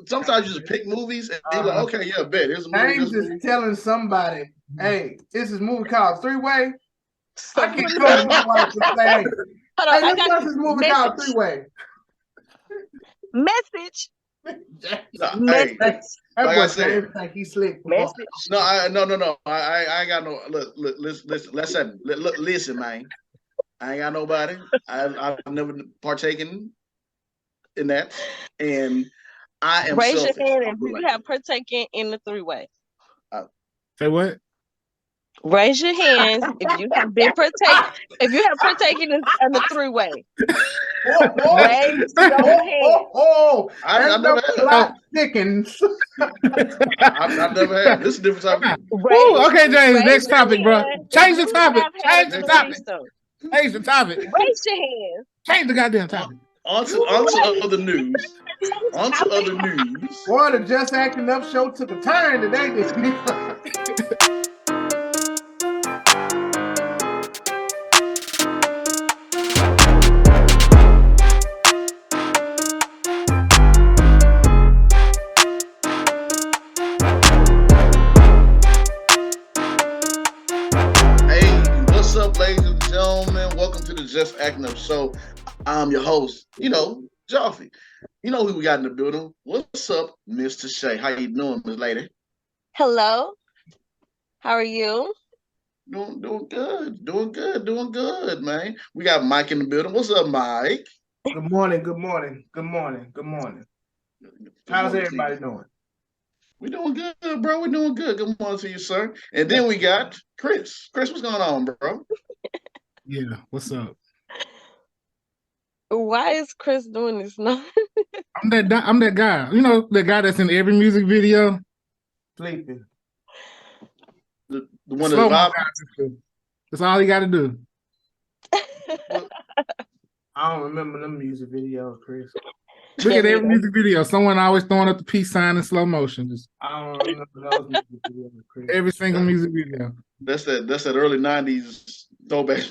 sometimes you just pick movies and you're like, okay, yeah, bet here's a movie. James is telling somebody, hey, this is a movie called Three Way. I can come to my wife and say, hey, let's watch this movie called Three Way. Message. Hey, like I said, like he's slick. Message. No. I ain't got no. Look, listen, man. I ain't got nobody. I've never partaken in that, and I am. Raise your hand if you have partaken in the three-way. Say what? Raise your hands if you have been partaken in the three-way. Raise your hand. I've never had chickens. I've never had. This is a different type of. Okay, James. Next topic, bro. Change the topic. Change the topic. Change the topic. Raise your hands. Change the goddamn topic. On to other news. On to other news. Boy, the Just Acting Up show took a turn today. What's up, ladies and gentlemen? Welcome to the Just Acting Up show. I'm your host, Joffy. You know who we got in the building. What's up, Mr. Shay? How you doing, Miss Lady? Hello. How are you? Doing good, man. We got Mike in the building. What's up, Mike? Good morning. How's everybody doing? We're doing good, bro. We're doing good. Good morning to you, sir. And then we got Chris. Chris, what's going on, bro? Yeah, what's up? Why is Chris doing this now? I'm that guy. You know, that guy that's in every music video? Sleeping. The one that's that's all you got to do. I don't remember them music videos, Chris. Look at every music video. Someone always throwing up the peace sign in slow motion. I don't remember those music videos, Chris. Every single music video. That's that early 90s throwback.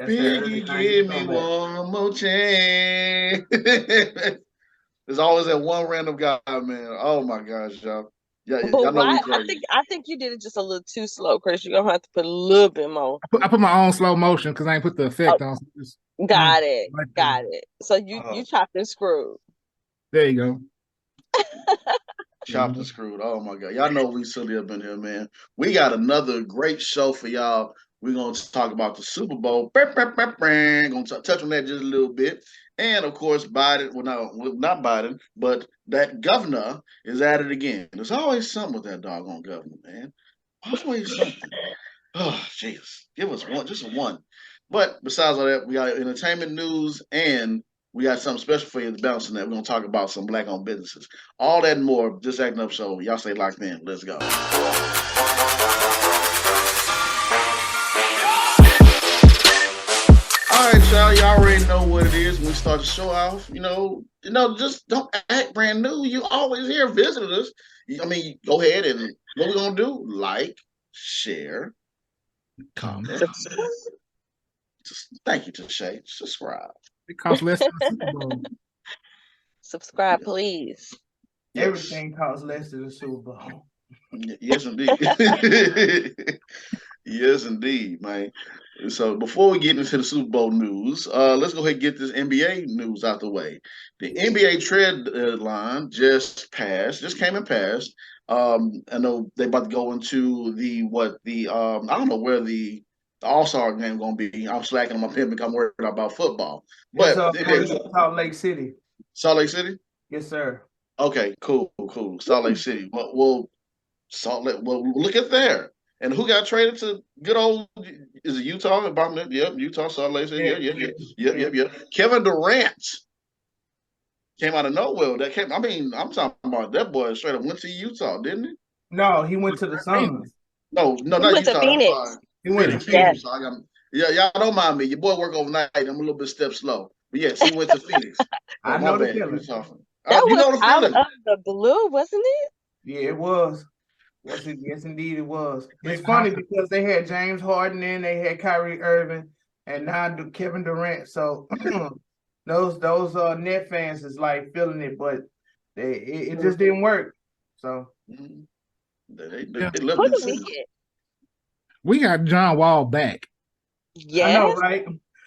Biggie, give me one more chance. There's always that one random guy, man. Oh my gosh, y'all. Yeah, but why? I think you did it just a little too slow, Chris. You're gonna have to put a little bit more. I put my own slow motion because I ain't put the effect on. Got it. So you chopped and screwed. There you go. Chopped and screwed. Oh my God. Y'all know we silly up in here, man. We got another great show for y'all. We're going to talk about the Super Bowl. Going to touch on that just a little bit. And of course, Biden, not Biden, but that governor is at it again. There's always something with that doggone governor, man. Always something. Oh, jeez. Give us one, just one. But besides all that, we got entertainment news and we got something special for you to bounce in that. We're going to talk about some Black-owned businesses. All that and more, Just Acting Up show. Y'all stay locked in. Let's go. All right, y'all already know what it is when we start the show off. Just don't act brand new. You always here visiting us. Go ahead and what we're going to do, like, share, comment. Thank you to Shay. Subscribe. It costs less than the Super Bowl. Subscribe, please. Yes. Everything costs less than the Super Bowl. Yes, indeed. Yes, indeed, man. So before we get into the Super Bowl news, let's go ahead and get this NBA news out the way. The NBA trade deadline just came and passed. I know they're about to go into I don't know where the All-Star game going to be. I'm slacking on my pen because I'm worried about football. But Salt Lake City. Salt Lake City? Yes, sir. Okay, cool. Salt Lake City. Well, look at there. And who got traded to good old, is it Utah? Yep, Utah, Salt Lake City. Yep. Kevin Durant came out of nowhere. I'm talking about that boy straight up went to Utah, didn't he? No, he went to the Suns. No, not Utah. To Phoenix. He went to Phoenix. So y'all don't mind me. Your boy work overnight. I'm a little bit step slow. But yes, he went to Phoenix. I know the feeling. That was out of the blue, wasn't it? Yeah, it was. Yes, indeed, it was. It's funny because they had James Harden in, they had Kyrie Irving, and now Kevin Durant. So those Net fans is like feeling it, but It just didn't work. So they Who left do this we city. get? We got John Wall back. Yes. I know, right?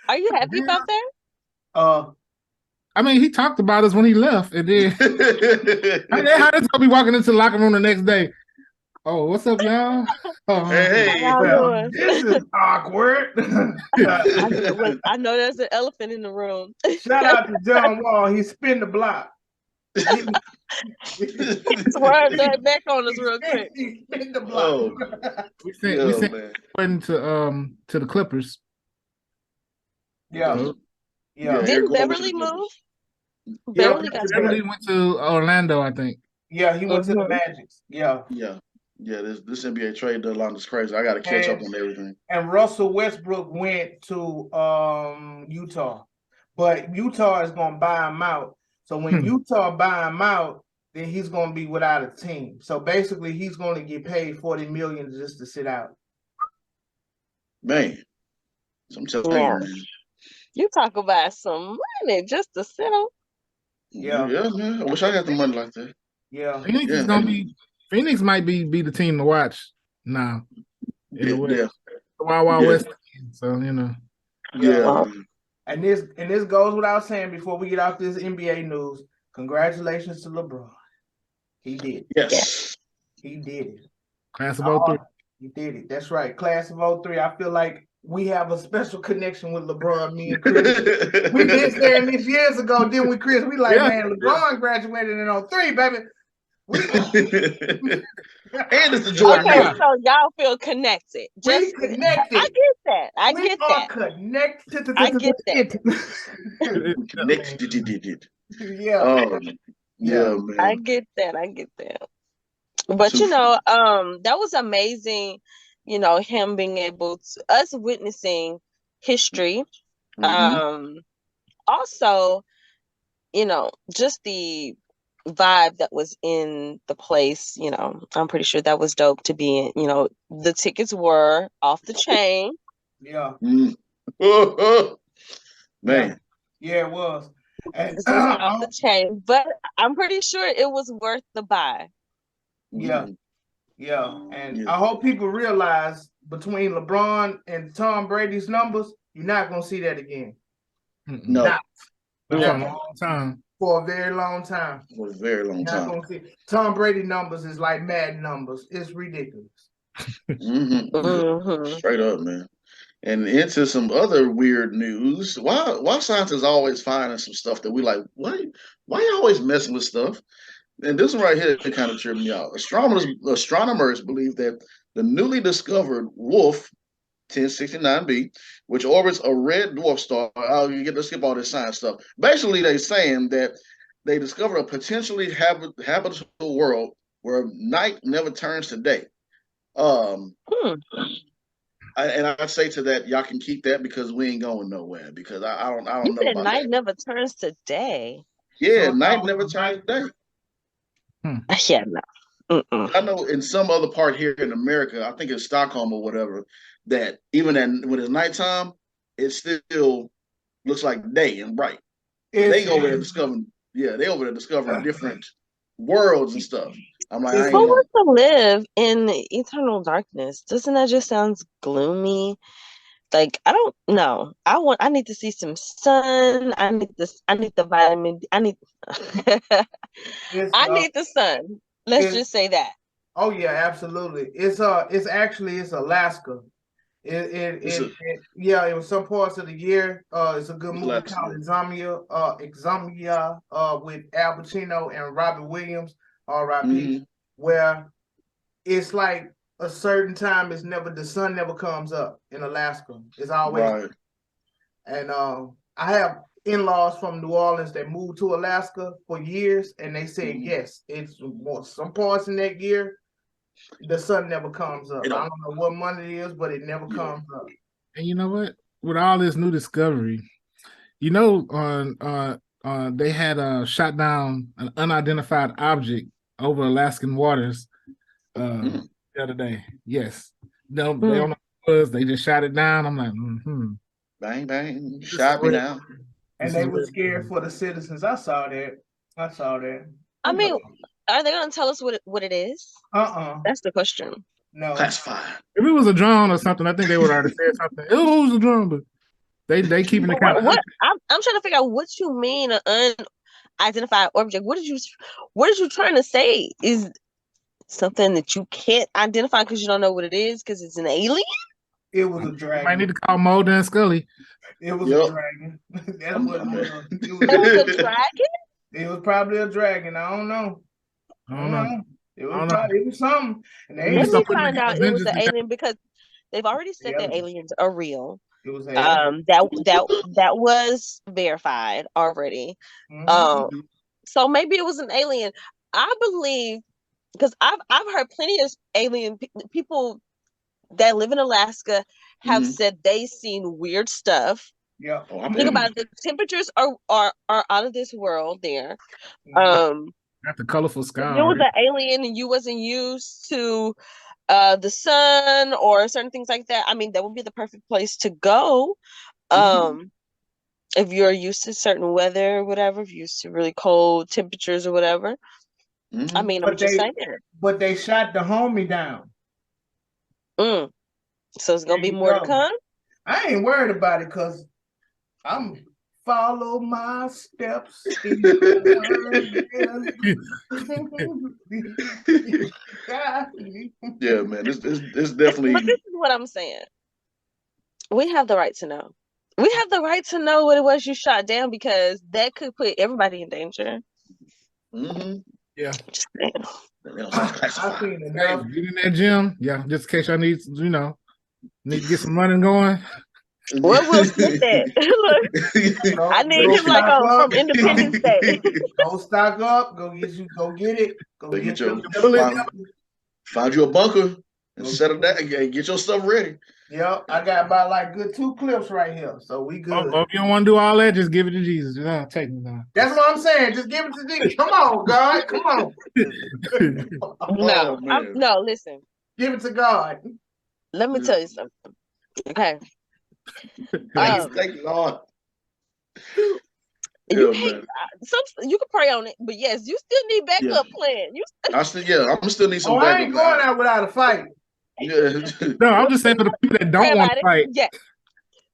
Are you happy about that? I mean, he talked about us when he left, and then how does he be walking into the locker room the next day? Oh, what's up, y'all? Hey, well, this is awkward. I know there's an elephant in the room. Shout out to John Wall. He spin the block. Swerve that back on us real quick. He spin the block. We sent to the Clippers. Yeah. Didn't Beverly move? Beverly went to Orlando, I think. Yeah, he went to the Magics. Yeah. This NBA trade deadline is crazy. I got to catch up on everything. And Russell Westbrook went to Utah, but Utah is going to buy him out. So when Utah buy him out, then he's going to be without a team. So basically, he's going to get paid $40 million just to sit out. Man, I'm telling you, man. You talk about some money just to sit on. Yeah, man. I wish I got the money like that. Yeah, Phoenix is gonna be. Phoenix might be the team to watch now. In the West. The Wild West. So you know. Yeah. And this goes without saying before we get off this NBA news. Congratulations to LeBron. He did it. Yes. He did it. Class of 03. He did it. That's right. Class of 03. I feel like we have a special connection with LeBron, me and Chris. We've been saying this years ago, didn't we, Chris? We like, man, LeBron graduated in 03, baby. And it's the Jordan. Okay, so y'all feel connected. We connected. I get that. I get that. Connected. I get that. Connected. Yeah. Yeah, man. I get that. But you know, that was amazing. You know, him being able to us witnessing history. Also, you know, just the vibe that was in the place, you know, I'm pretty sure that was dope to be in. You know, the tickets were off the chain. Yeah. Man. Yeah, it was. It was off the chain, but I'm pretty sure it was worth the buy. Yeah. And I hope people realize between LeBron and Tom Brady's numbers, you're not going to see that again. No. Not. For a long time. For a very long time. For a very long time. Not gonna see. Tom Brady numbers is like Madden numbers. It's ridiculous. Straight up, man. And into some other weird news. Why scientists always finding some stuff that we like? Why you always messing with stuff? And this one right here kind of tripped me out. Astronomers believe that the newly discovered Wolf 1069b, which orbits a red dwarf star. Let's skip all this science stuff. Basically, they're saying that they discovered a potentially habitable world where night never turns to day. And I say to that, y'all can keep that because we ain't going nowhere. Because I don't know about night that. Never turns to day. Yeah, so night never turns to day. Yeah, no. I know in some other part here in America, I think it's Stockholm or whatever, that even when it's nighttime, it still looks like day and bright. They over there discovering different worlds and stuff. I'm like, who wants to live in eternal darkness? Doesn't that just sound gloomy? Like, I don't know. I need to see some sun. I need the vitamin D. I need the sun. Let's just say that. Oh yeah, absolutely. It's Alaska. It was some parts of the year. It's a good movie called Exomnia, with Al Pacino and Robert Williams, R.I.P. Where it's like a certain time the sun never comes up in Alaska. It's always right. And I have in-laws from New Orleans that moved to Alaska for years, and they said yes, it's some parts in that year the sun never comes up. I don't know what month it is, but it never comes up. And you know what? With all this new discovery, you know, they had shot down an unidentified object over Alaskan waters the other day. Yes. No, they don't know what it was. They just shot it down. I'm like, bang, bang, shot me down. And they were scared for the citizens. I saw that. I mean, are they gonna tell us what it is? That's the question. No. Classified. If it was a drone or something, I think they would already said something. Oh, it was a drone, but they keeping it kind of. I'm trying to figure out what you mean an unidentified object. What are you trying to say? Is something that you can't identify because you don't know what it is because it's an alien? It was a dragon. You might need to call Mulder and Scully. It was a dragon. That's what it was. It was a dragon? It was probably a dragon. I don't know. I don't know. It was something. And let me find out it was an alien because they've already said that aliens are real. It was that was verified already. So maybe it was an alien. I believe because I've heard plenty of alien people that live in Alaska have said they seen weird stuff. Yeah. Think about it, the temperatures are out of this world there. Got the colorful sky. If it was an alien and you wasn't used to the sun or certain things like that, I mean, that would be the perfect place to go. If you're used to certain weather or whatever, if you're used to really cold temperatures or whatever. I mean, I'm just saying. But they shot the homie down. So it's gonna be more to come. I ain't worried about it because I'm follow my steps. Yeah, man, it's definitely. But this is what I'm saying. We have the right to know. We have the right to know what it was you shot down because that could put everybody in danger. Yeah. I seen enough. Get in that gym. Yeah, just in case I need to get some running going. What will fit that? Look, I need him like from Independence Day. Go stock up. Go get it. Go get your find you a bunker and set it down and get your stuff ready. Yeah, I got about like good 2 clips right here, so we good. If you don't want to do all that, just give it to Jesus. Take me down. That's what I'm saying. Just give it to Jesus. Come on, God. Come on. No, listen. Give it to God. Let me tell you something. Okay. Thank you, Lord. You can pray on it, but yes, you still need backup plan. I'm still need some backup. I ain't going out without a fight. Yeah. No, I'm just saying for the people that don't want to fight. Yeah.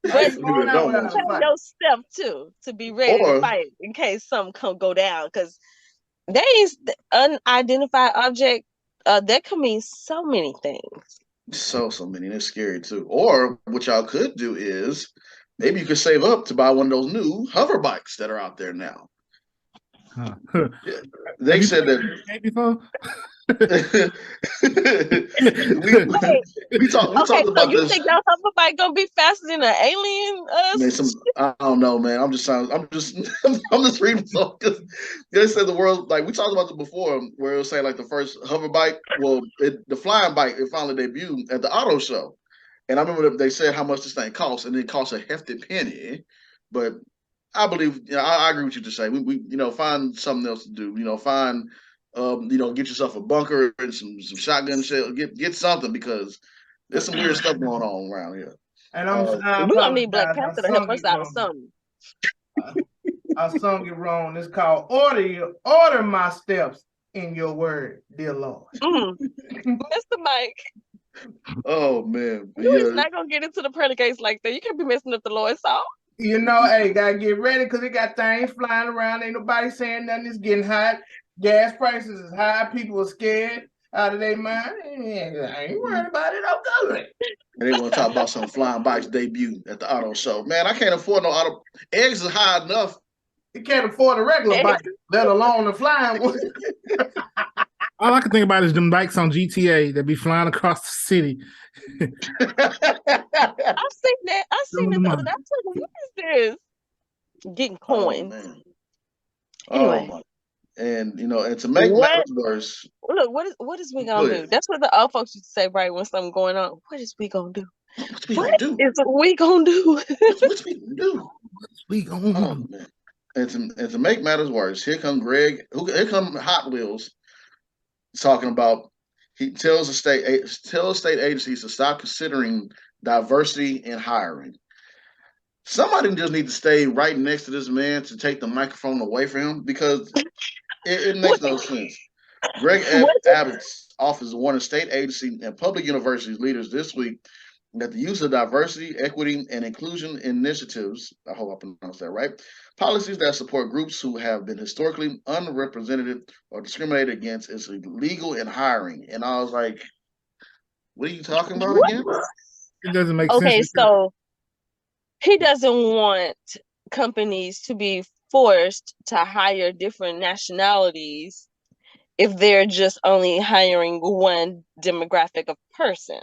But you know yourself too to be ready to fight in case something can go down because there is unidentified object that can mean so many things. So many. They're scary too. Or what y'all could do is maybe you could save up to buy one of those new hover bikes that are out there now. They said that. we talked about you this. think that hover bike gonna be faster than an alien? Man, I don't know, man. I'm just reading because they said the world, like we talked about it before, where it was saying like the first hover bike, the flying bike, it finally debuted at the auto show, and I remember they said how much this thing costs, and it costs a hefty penny, but I believe, I agree with you to say we find something else to do, find. Get yourself a bunker and some shotgun shell. Get something because there's some weird stuff going on around here. And we're gonna need Black Panther to help us out or something. I sung it wrong. It's called order my steps in your word, dear Lord. Mr. Mike. Oh man. He's not gonna get into the pearly gates like that. You can't be messing up the Lord's song. Hey, gotta get ready because it got things flying around. Ain't nobody saying nothing. It's getting hot. Gas prices is high. People are scared out of their mind. I ain't worried about it. I'm good. And they want to talk about some flying bikes debut at the auto show. Man, I can't afford no auto. Eggs is high enough. You can't afford a regular bike, let alone a flying one. All I can think about is them bikes on GTA that be flying across the city. I've seen that. The other day. I'm like, what is this? Getting coins. Anyway. And and to make matters worse. Look, what is we gonna do? That's what the old folks used to say, right? When something going on, what is we gonna do? What we gonna do? What we gonna do? What we gonna do? We gonna do? And to make matters worse, here come Greg. Here come Hot Wheels talking about. He tells state agencies to stop considering diversity in hiring. Somebody just need to stay right next to this man to take the microphone away from him because It makes no sense. Greg Abbott's office warned state agency and public universities leaders this week that the use of diversity, equity, and inclusion initiatives, I hope I pronounced that right, policies that support groups who have been historically unrepresented or discriminated against is illegal in hiring. And I was like, what are you talking about again? It doesn't make sense. Okay, so he doesn't want companies to be forced to hire different nationalities if they're just only hiring one demographic of person,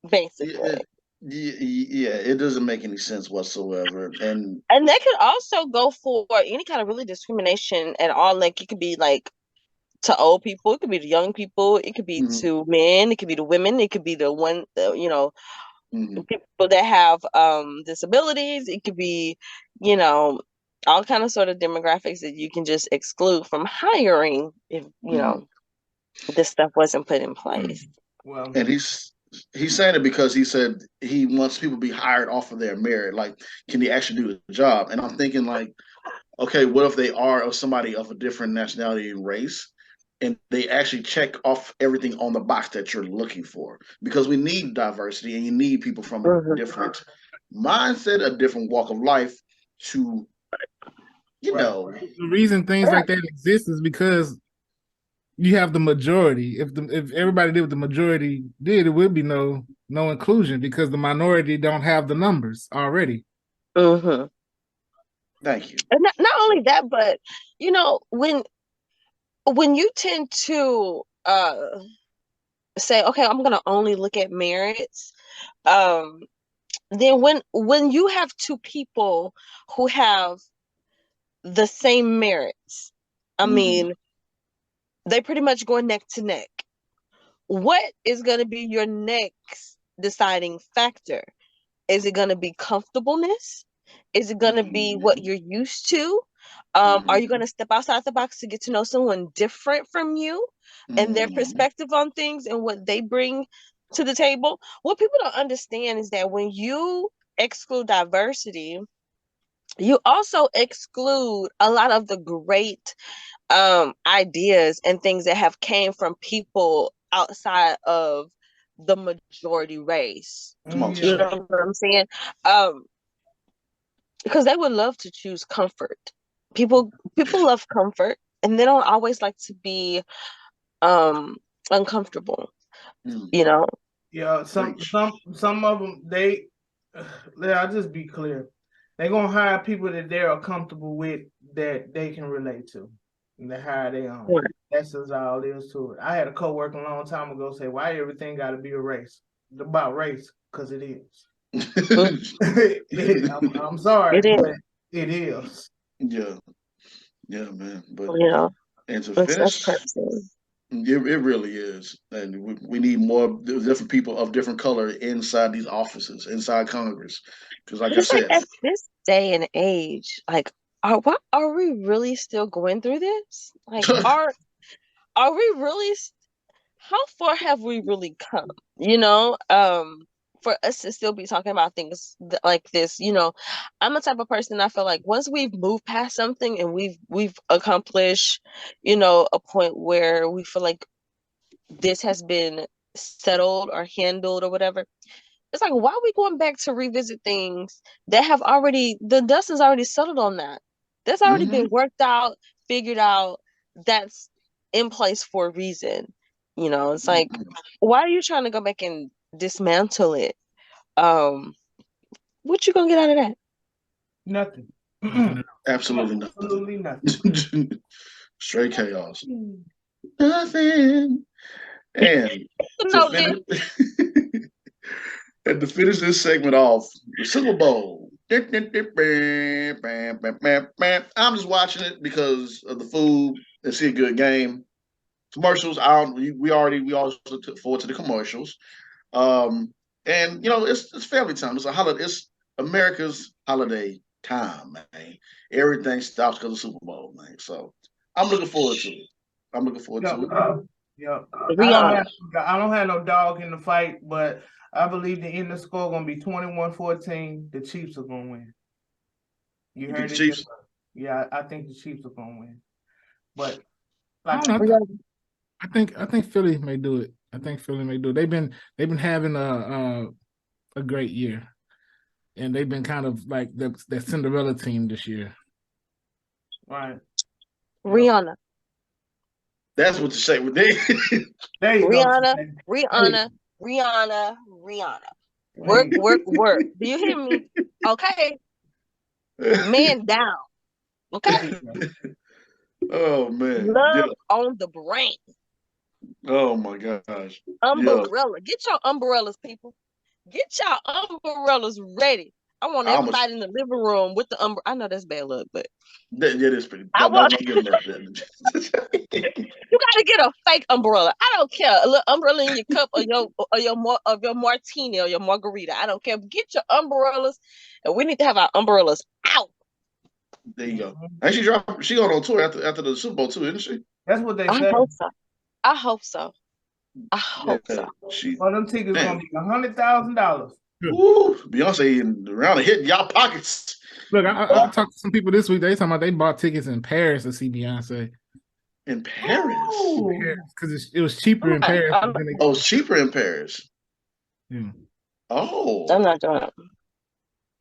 basically. Yeah, it doesn't make any sense whatsoever. And that could also go for any kind of really discrimination at all. Like it could be like to old people, it could be to young people, it could be to men, it could be to women, it could be to people that have disabilities, it could be, all kind of sort of demographics that you can just exclude from hiring if this stuff wasn't put in place. Well, and he's saying it because he said he wants people to be hired off of their merit. Like, can he actually do the job? And I'm thinking, like, okay, what if they are somebody of a different nationality and race, and they actually check off everything on the box that you're looking for? Because we need diversity, and you need people from a different mindset, a different walk of life to, The reason things like that exist is because you have the majority. If everybody did what the majority did, it would be no inclusion because the minority don't have the numbers already. Thank you. And not only that, but when you tend to say, okay, I'm gonna only look at merits, then when you have two people who have the same merits, I mean, they pretty much go neck to neck. What is going to be your next deciding factor? Is it going to be comfortableness? Is it going to be what you're used to? Are you going to step outside the box to get to know someone different from you and their perspective on things and what they bring to the table? What people don't understand is that when you exclude diversity, you also exclude a lot of the great ideas and things that have came from people outside of the majority race. Come on, you know what I'm saying? Because they would love to choose comfort. People love comfort, and they don't always like to be uncomfortable. Yeah, some of them I'll just be clear. They're gonna hire people that they are comfortable with, that they can relate to. And they hire their own. Right. That's just all there is to it. I had a coworker a long time ago say, "Why everything got to be a race?" About race, because it is. I'm sorry, but it is. Yeah, man. But and to finish, it really is, and we need more different people of different color inside these offices, inside Congress. Because, like I said, at this day and age, like, are we really still going through this? Like, are we really? How far have we really come? For us to still be talking about things like this, I'm the type of person, I feel like once we've moved past something and we've accomplished, a point where we feel like this has been settled or handled or whatever, it's like, why are we going back to revisit things that have already, the dust has already settled on that? That's already been worked out, figured out, that's in place for a reason. It's like, why are you trying to go back and dismantle it? What you gonna get out of that? Nothing. Absolutely nothing. Absolutely nothing. Straight chaos. Nothing. And to finish this segment off, the Super Bowl. I'm just watching it because of the food and see a good game. Commercials, we always look forward to the commercials. And it's family time. It's a holiday. It's America's holiday time, man. Everything stops because of Super Bowl, man. So I'm looking forward to it. Yeah. I don't have no dog in the fight, but I believe the end of the score gonna be 21-14. The Chiefs are gonna win. You heard it? Chiefs? Yeah, I think the Chiefs are gonna win. But Like, I don't know. I think Philly may do it. They've been having a great year, and they've been kind of like that Cinderella team this year. right. Rihanna. That's what you say with they. There you Rihanna, go. Rihanna, Rihanna, Rihanna. Work, work, work. Do you hear me? Okay. Man down. Okay. Oh man. Love Yeah. on the brain. Oh my gosh. Yeah. Umbrella. Get your umbrellas, people. Get your umbrellas ready. I want I'm a, everybody in the living room with the umbrella. I know that's bad luck, but that is pretty. I Don't want give them that. you gotta get a fake umbrella. I don't care. A little umbrella in your cup or your martini or your margarita. I don't care. Get your umbrellas, and we need to have our umbrellas out. There you go. And she going on tour after the Super Bowl too, isn't she? That's what they I said. hope so. I hope so. I hope so. Well, them tickets gonna be $100,000. Ooh, Beyonce and Rihanna hitting y'all pockets. Look, I talked to some people this week. They talking about they bought tickets in Paris to see Beyonce. In Paris? Because it was cheaper in Paris. It's cheaper in Paris. Yeah. Oh. I'm not doing it.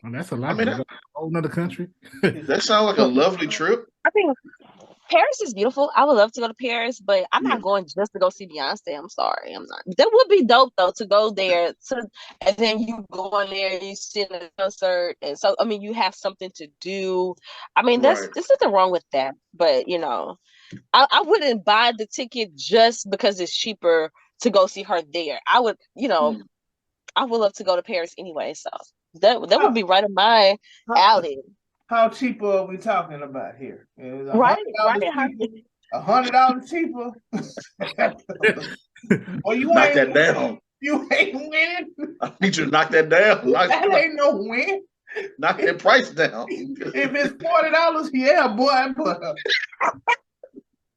Well, that's a lot. I mean, a whole nother country. That sounds like a lovely trip. I think Paris is beautiful. I would love to go to Paris, but I'm not going just to go see Beyonce. I'm sorry, I'm not. That would be dope though to go there and then you go on there, you sit in a concert, and so I mean you have something to do. I mean there's nothing wrong with that, but you know, I wouldn't buy the ticket just because it's cheaper to go see her there. I would, you know, I would love to go to Paris anyway, so that would be right in my alley. How cheap are we talking about here? Right. $100 cheaper. Well, you knock that down. You ain't winning. I need you to knock that down. That ain't no win. Knock that price down. If it's $40, yeah, boy, but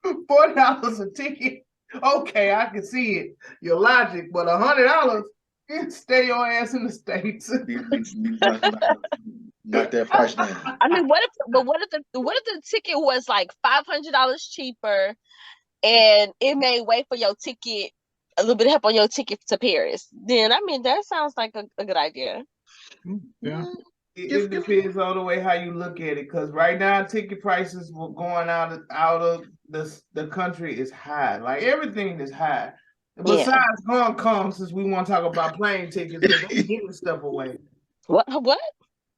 $40 a ticket. Okay, I can see it. Your logic, but $100, stay your ass in the States. Knock that price down. I mean, what if the ticket was like $500 cheaper, and it made way for your ticket, a little bit of help on your ticket to Paris? Then I mean, that sounds like a good idea. Yeah. It depends on the way how you look at it, because right now ticket prices going out of the country is high. Like everything is high. Besides Hong Kong, since we want to talk about plane tickets, they're giving stuff away. What?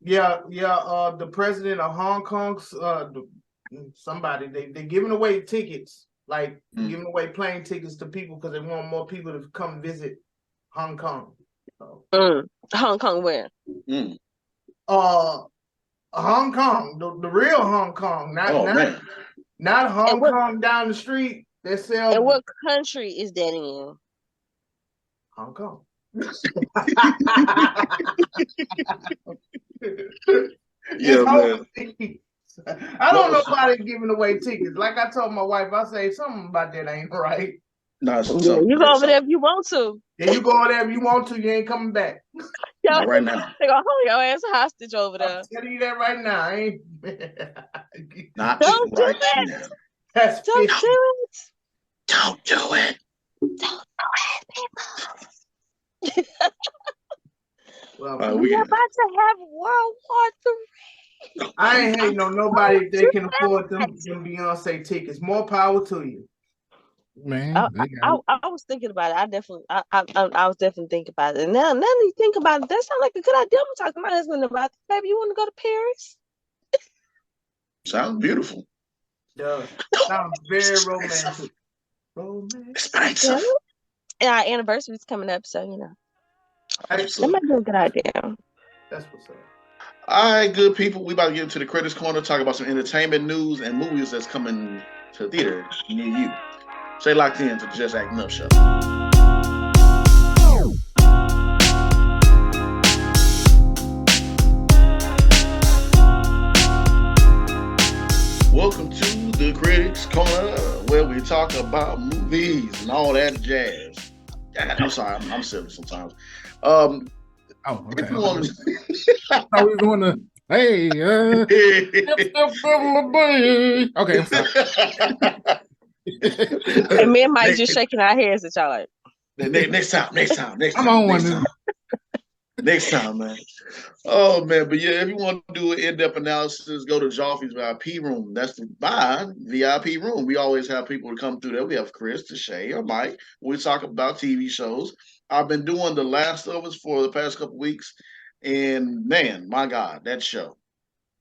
Yeah. The president of Hong Kong, somebody they're giving away tickets, like giving away plane tickets to people because they want more people to come visit Hong Kong. So. Hong Kong where? Hong Kong, the real Hong Kong, not Hong Kong down the street. They sell. And what country is that in? Hong Kong. Yeah, man. I don't know why they're giving away tickets. Like I told my wife, I say something about that ain't right. No, you go over there if you want to. Yeah, you go over there if you want to. You ain't coming back. Not right now. They gonna hold your ass hostage over there. I'm telling you that right now. I ain't. Not don't do right it. now. That's don't do it. Don't do it. Don't do it, people. Well, we're about to have World War III. I ain't hating on nobody if they can afford them Beyonce tickets. More power to you. Man, I was thinking about it. I was definitely thinking about it. And now that you think about it, that sounds like a good idea. I'm talking to my husband about it. Baby, you want to go to Paris? Sounds beautiful. Yeah, sounds very romantic. Expensive. And our anniversary is coming up, so you know. That might be a good idea. That's what's up. All right, good people. We about to get into the Critics Corner, talk about some entertainment news and movies that's coming to theater near you. Stay locked in to the Just Acting Up Show. Welcome to the Critics Corner, where we talk about movies and all that jazz. I'm sorry, I'm silly sometimes. Okay. If you want How we going to? Hey, okay, I'm sorry. And me and Mike just shaking our heads at y'all like. Next time. I'm on one. Next time, man. Oh man, but yeah, if you want to do an in-depth analysis, go to Joffrey's VIP room. That's the VIP room. We always have people to come through there. We have Chris, Deshay, or Mike. We talk about TV shows. I've been doing The Last of Us for the past couple weeks, and man, my God, that show.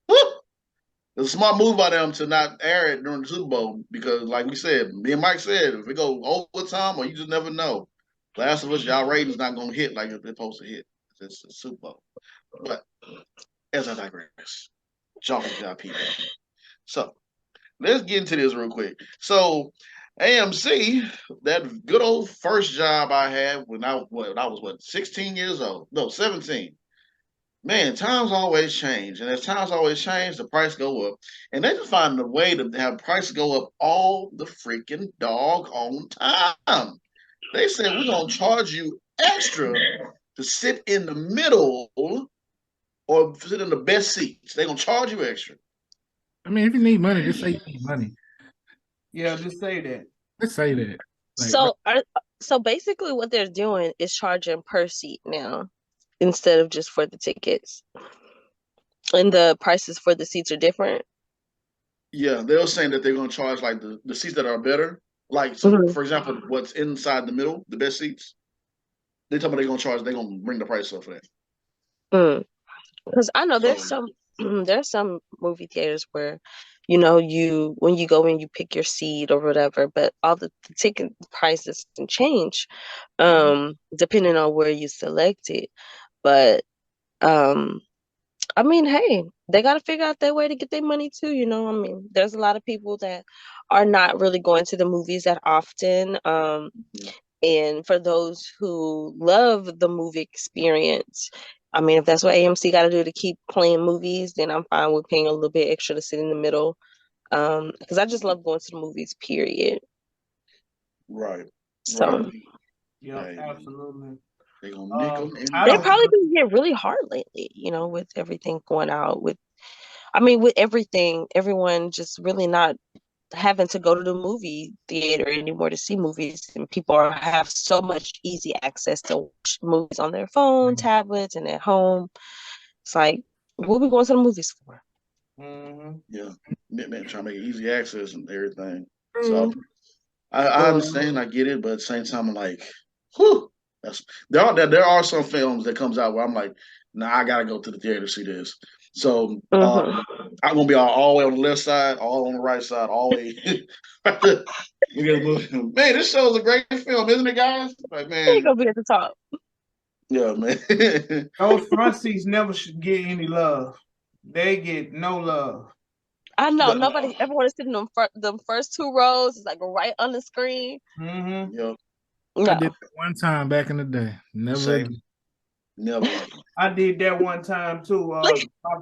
Woo! It was a smart move by them to not air it during the Super Bowl because, like we said, me and Mike said, if it go overtime or you just never know, Last of Us, y'all ratings not gonna hit like they're supposed to hit. It's a Super Bowl. But as I digress, Joffrey's VIP. So let's get into this real quick. So AMC, that good old first job I had when I was 16 years old. No, 17. Man, times always change. And as times always change, the price go up. And they just find a way to have prices go up all the freaking doggone time. They said we're gonna charge you extra to sit in the middle or sit in the best seats. They're gonna charge you extra. I mean, if you need money, just say you need money. Yeah, just say that. Just say that. Like, So basically what they're doing is charging per seat now instead of just for the tickets. And the prices for the seats are different. Yeah, they're saying that they're gonna charge like the seats that are better. Like so, for example, what's inside the middle, the best seats. They tell me they're gonna bring the price up for that. Because I know there's some movie theaters where, when you go in, you pick your seat or whatever, but all the ticket prices can change, depending on where you select it. But I mean, hey, they got to figure out their way to get their money too. I mean, there's a lot of people that are not really going to the movies that often. And for those who love the movie experience, I mean, if that's what AMC got to do to keep playing movies, then I'm fine with paying a little bit extra to sit in the middle. Because I just love going to the movies, period. Right. So, right. Yeah, absolutely. They gonna nickel they probably been hit really hard lately, with everything going out with everything, everyone just really not having to go to the movie theater anymore to see movies, and people have so much easy access to watch movies on their phone, tablets, and at home. It's like, what are we going to the movies for? Yeah, man, trying to make easy access and everything. So I understand, I get it, but at the same time, I'm like, whew. There are some films that comes out where I'm like, nah, I gotta go to the theater to see this. So I'm gonna be all the way on the left side, all on the right side, all the way. Man, this show is a great film, isn't it, guys? Like, man, you gonna be at the top. Yeah, man. Those front seats never should get any love. They get no love. I know nobody ever want to sit in them first two rows. It's like right on the screen. Yep. No. I did that one time back in the day. Never I did that one time too. My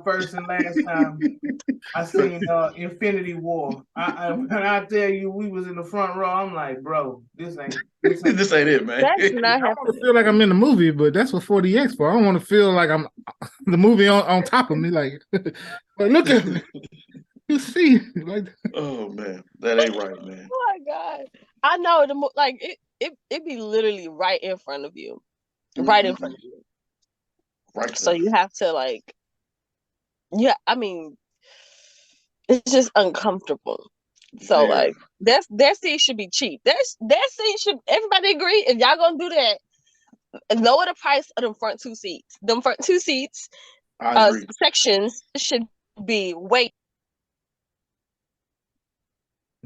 first and last time I seen Infinity War. When I tell you we was in the front row, I'm like, bro, this ain't it, man. That's not I want to feel like I'm in the movie, but that's what 4DX for. I don't want to feel like I'm the movie on top of me. Like look at me. You see, like, oh man, that ain't right, man. Oh my God, I know it be literally right in front of you, right in front of you. Right. So you have to I mean, it's just uncomfortable. So their seat should be cheap. Their seat should. Everybody agree? If y'all gonna do that, lower the price of them front two seats. Them front two seats, sections should be way.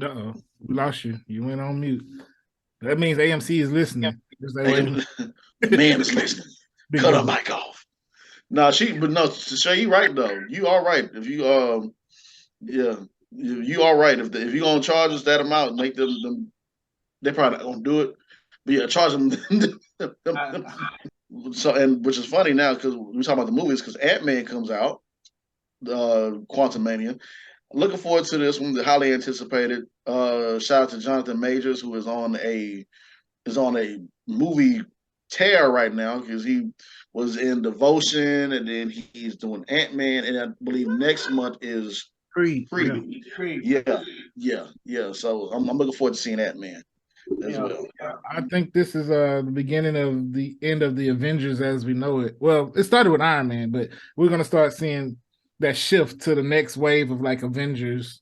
we lost you. You went on mute. That means AMC is listening. The man is listening. Cut her mic off. No, Shay, you right though. You all right. If you you all right. If you're gonna charge us that amount, make them they probably not gonna do it. But yeah, charge them. So, and which is funny now because we talk about the movies because Ant-Man comes out, Quantum Mania. Looking forward to this one, highly anticipated. Shout out to Jonathan Majors, who is on a movie tear right now because he was in Devotion, and then he's doing Ant-Man, and I believe next month is Creed. Yeah. So I'm looking forward to seeing that, man, as well. I think this is the beginning of the end of the Avengers as we know it. Well, it started with Iron Man, but we're gonna start seeing that shift to the next wave of like Avengers.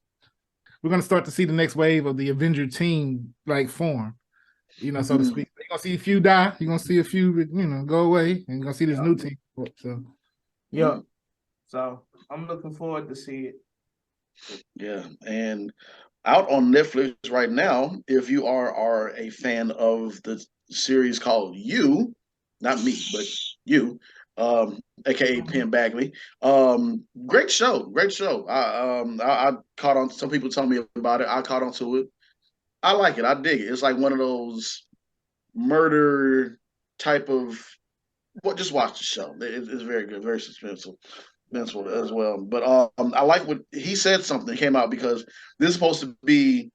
We're gonna start to see the next wave of the Avenger team like form, so to speak. You're gonna see a few die. You're gonna see a few, go away, and you're gonna see this new team. So so I'm looking forward to see it. Yeah, and out on Netflix right now, if you are a fan of the series called You, not me, but You, aka Penn Bagley. Great show. I caught on. Some people told me about it. I caught on to it. I like it. I dig it. It's like one of those murder type of. Well, just watch the show. It's very good, very suspenseful as well. But I like what he said. Something came out because this is supposed to be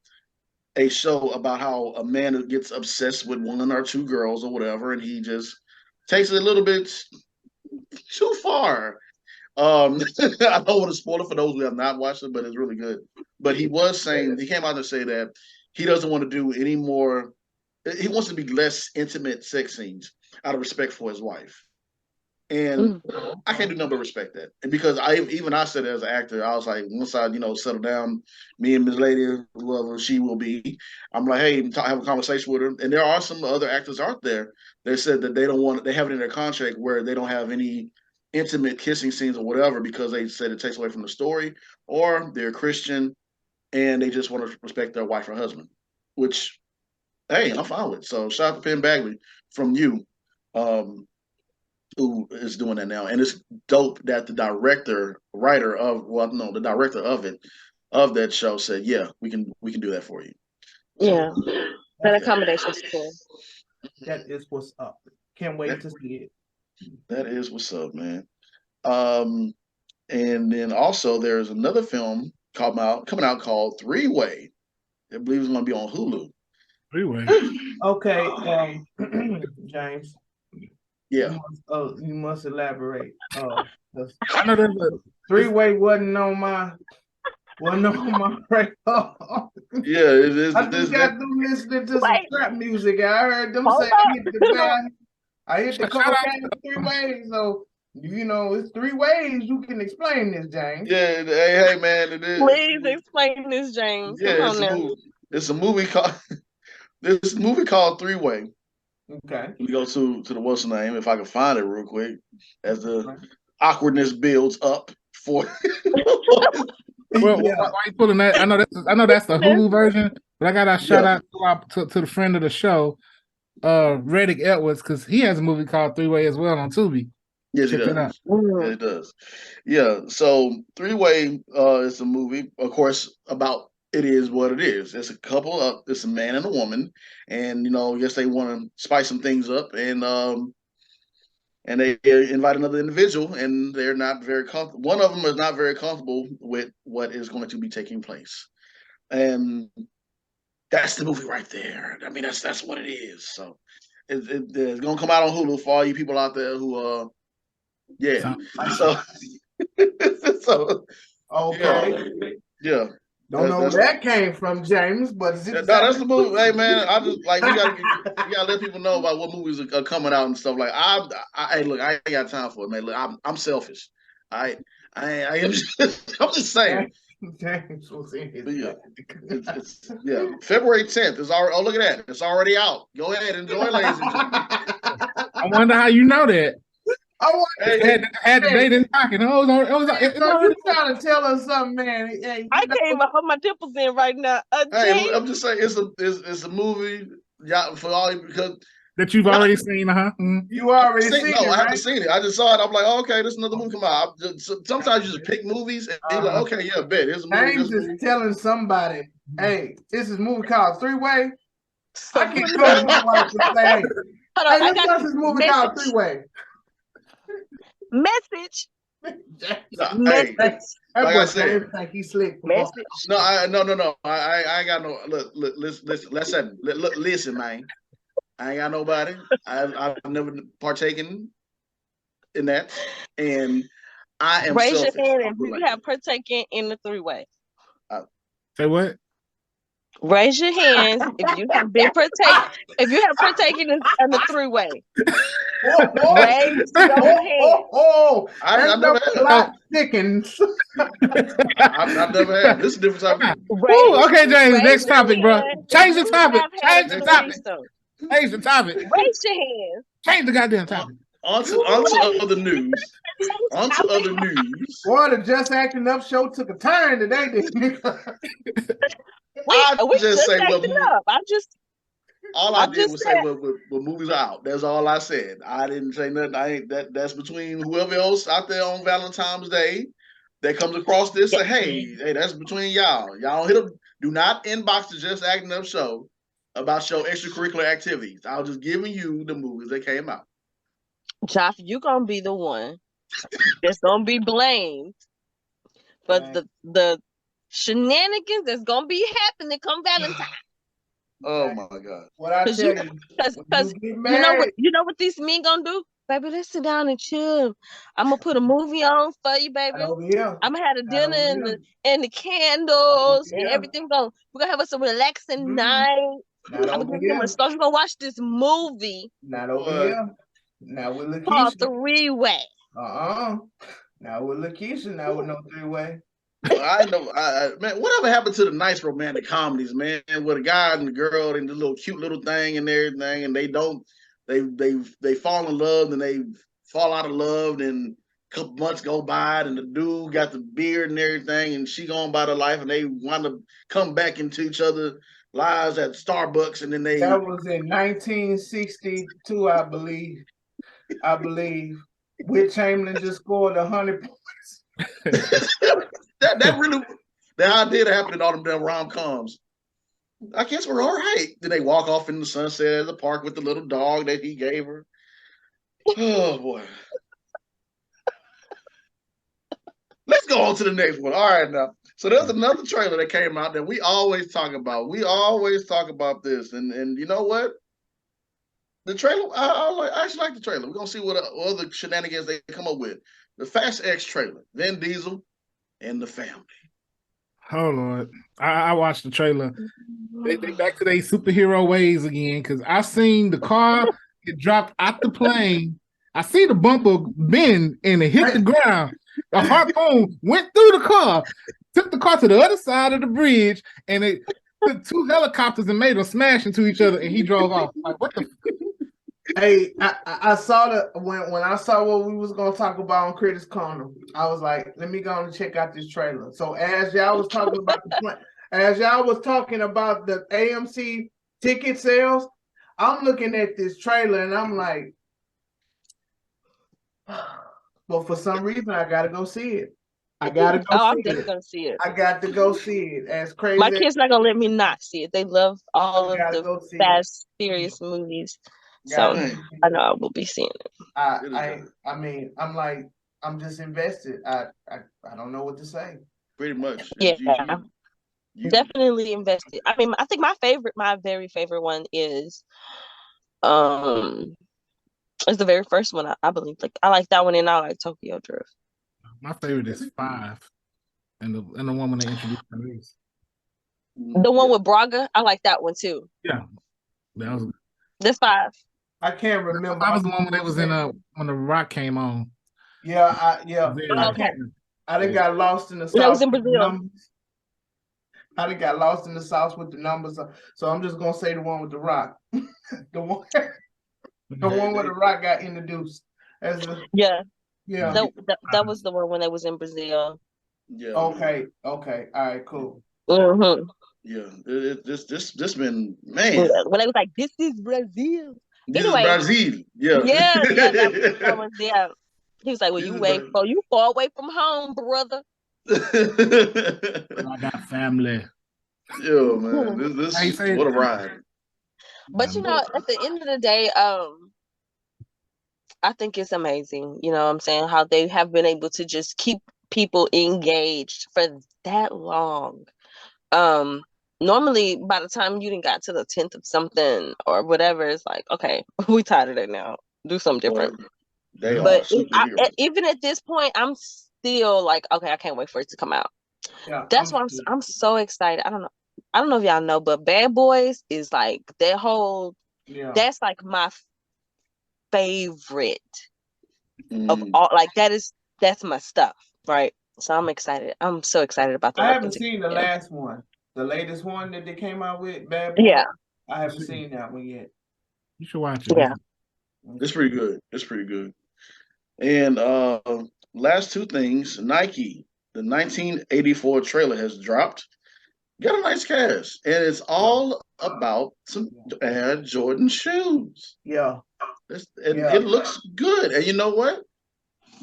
a show about how a man gets obsessed with one or two girls or whatever, and he just takes it a little bit too far. I don't want to spoil it for those who have not watched it, but it's really good. But he came out to say that he doesn't want to do any more. He wants to be less intimate sex scenes out of respect for his wife. And I can't do nothing but respect that. And because I said it as an actor, I was like, once I, settle down, me and Miss Lady, whoever she will be, I'm like, hey, have a conversation with her. And there are some other actors out there that said that they have it in their contract where they don't have any intimate kissing scenes or whatever because they said it takes away from the story, or they're Christian and they just want to respect their wife or husband, which, hey, I'm fine with. So shout out to Penn Bagley from You. Who is doing that now, and it's dope that the director of that show said, yeah, we can do that for you. Yeah, that accommodation's cool. That is what's up. Can't wait to see it. That is what's up, man. And then also there's another film coming out called Three Way. I believe it's going to be on Hulu. Three Way. Okay, James. Yeah. You must elaborate. I know there's a Three-Way wasn't on my radar. Yeah, it is. I just got through listening to some trap music. I heard them say I hit the cocaine 3 ways. So it's 3 ways you can explain this, James. Yeah, hey man, it is. Please explain this, James. Yeah, it's a movie called Three Way. Okay. Let me go to the what's the name if I can find it real quick as the awkwardness builds up for. Well, yeah. why are you pulling that? I know that's the Hulu version, but I got to shout out to the friend of the show, Reddick Edwards, because he has a movie called Three Way as well on Tubi. Yes, he does. Yeah, it does. Yeah, so Three Way is a movie, of course, about it is what it is. It's a couple it's a man and a woman, and yes, they want to spice some things up, and they invite another individual, and they're not very comfortable. One of them is not very comfortable with what is going to be taking place, and that's the movie right there. I mean, that's what it is. So it's going to come out on Hulu for all you people out there who yeah. So okay. Yeah. Don't know where that came from, James, but that's the movie. Hey man, I just like we gotta let people know about what movies are coming out and stuff. Like hey, look, I ain't got time for it, man. Look, I'm selfish. I am just, I'm just saying. James was in his yeah. February 10th is already. Oh, look at that! It's already out. Go ahead, enjoy, ladies and gentlemen. I wonder how you know that. Had the date in pocket. You trying to tell us something, man? Hey, I can't even hold my dimples in right now. Hey, I'm just saying it's a movie. Yeah, for all because that you've already seen, You already seen it. No, right? I haven't seen it. I just saw it. I'm like, oh, okay, this is another movie come out. Sometimes you just pick movies and you're like, okay, yeah, bet here's a movie. James is telling somebody, hey, this is a movie called Three Way. I can come to say, hey, let's watch this movie called Three Way. Message. Message. Hey, like I said, like he's slick. Message. No. I ain't got no. Look, listen, man. I ain't got nobody. I've never partaken in that, and I am Raise selfish. your hand if you have partaken in the 3 way. Say what? Raise your hands if you have partaken in the three-way. Raise your hand. I never had. Plot thickens. I never had. This is a different type of. Ooh, okay, James. Raise Next your topic, bro. hand if Change the you topic. have had a Change the topic. threesome. Change the topic. Raise your hand. Change the goddamn topic. On to other news. On to other news. Boy, the Just Acting Up show took a turn today, didn't it? We just say what acting up. all I did was say what movies are out. That's all I said. I didn't say nothing. I ain't that's between whoever else out there on Valentine's Day that comes across this. Say, hey, that's between y'all. Y'all hit them. Do not inbox the Just Acting Up show about your extracurricular activities. I was just giving you the movies that came out. Joff, you gonna be the one that's gonna be blamed for the shenanigans that's gonna be happening come Valentine. Oh my God! What I tell you, because you know what these men gonna do, baby. Let's sit down and chill. I'm gonna put a movie on for you, baby. I'm gonna have a dinner and the candles and everything. We're gonna have us a relaxing night. I'm gonna give them a start. We're gonna watch this movie. Not over here. Now with Lakeisha. Called three-way. Now with Lakeisha. Now with no three-way. I know, man. Whatever happened to the nice romantic comedies, man? With a guy and the girl and the little cute little thing and everything, and they fall in love and they fall out of love, and a couple months go by, and the dude got the beard and everything, and she going by their life, and they want to come back into each other's lives at Starbucks, and then that was in 1962, I believe. Whit Chamberlain just scored 100 points. that idea that happened in all them damn rom-coms. I guess we're all right. Then they walk off in the sunset at the park with the little dog that he gave her. Oh boy. Let's go on to the next one. All right now. So there's another trailer that came out that we always talk about. We always talk about this. And you know what? The trailer, I actually like the trailer. We're gonna see what other shenanigans they come up with. The Fast X trailer, Vin Diesel and the family. Oh Lord, I watched the trailer. They back to their superhero ways again, because I seen the car get dropped out the plane. I see the bumper bend and it hit the ground. The harpoon went through the car, took the car to the other side of the bridge, and it took two helicopters and made them smash into each other, and he drove off. Like, what the? Hey, I saw when I saw what we was gonna talk about on Critics Corner, I was like, let me go and check out this trailer. So as y'all was talking about the AMC ticket sales, I'm looking at this trailer and I'm like, but for some reason I gotta go see it. I'm definitely gonna see it. I got to go see it. As crazy, my kids not gonna let me not see it. They love all of the Fast Furious movies. So I know I will be seeing it. I mean, I'm just invested. I don't know what to say. Pretty much. Yeah. You definitely invested. I mean, I think my very favorite one is the very first one, I believe. Like I like that one, and I like Tokyo Drift. My favorite is 5. And the one when they introduced Paris. The one with Braga, I like that one too. Yeah. That's 5. I can't remember. I was the one when it was in when the Rock came on. Yeah, Okay. I done got lost in the sauce. That was in Brazil. I done got lost in the sauce with the numbers. So I'm just gonna say the one with the Rock. the one where the Rock got introduced. Yeah. That was the one when they was in Brazil. Yeah. Okay. All right. Cool. Mm-hmm. Yeah. This been, man. When they was like, "This is Brazil." This is Brazil. Yeah. That was yeah. He was like, "Well, you far away from home, brother." I got family. Yeah, man. This what a ride. But you know, at the end of the day, I think it's amazing. You know what I'm saying? How they have been able to just keep people engaged for that long. Normally by the time you didn't got to the 10th of something or whatever, it's like, okay, we tired of it now. Do something different. But even at this point, I'm still like, okay, I can't wait for it to come out. Yeah, That's why I'm so excited. I don't know if y'all know, but Bad Boys is like that whole. yeah. That's like my favorite of Mm. all. Like that's my stuff, right? So I'm excited. I'm so excited about them I working haven't seen the together. last one, the latest one that they came out with, Bad Boy. Yeah, I haven't seen that one yet. You should watch it. yeah. It's pretty good. It's pretty good. And last two things, Nike, the 1984 trailer has dropped. Got a nice cast, and it's all about some Air Jordan shoes. Yeah, And it looks good. And you know what?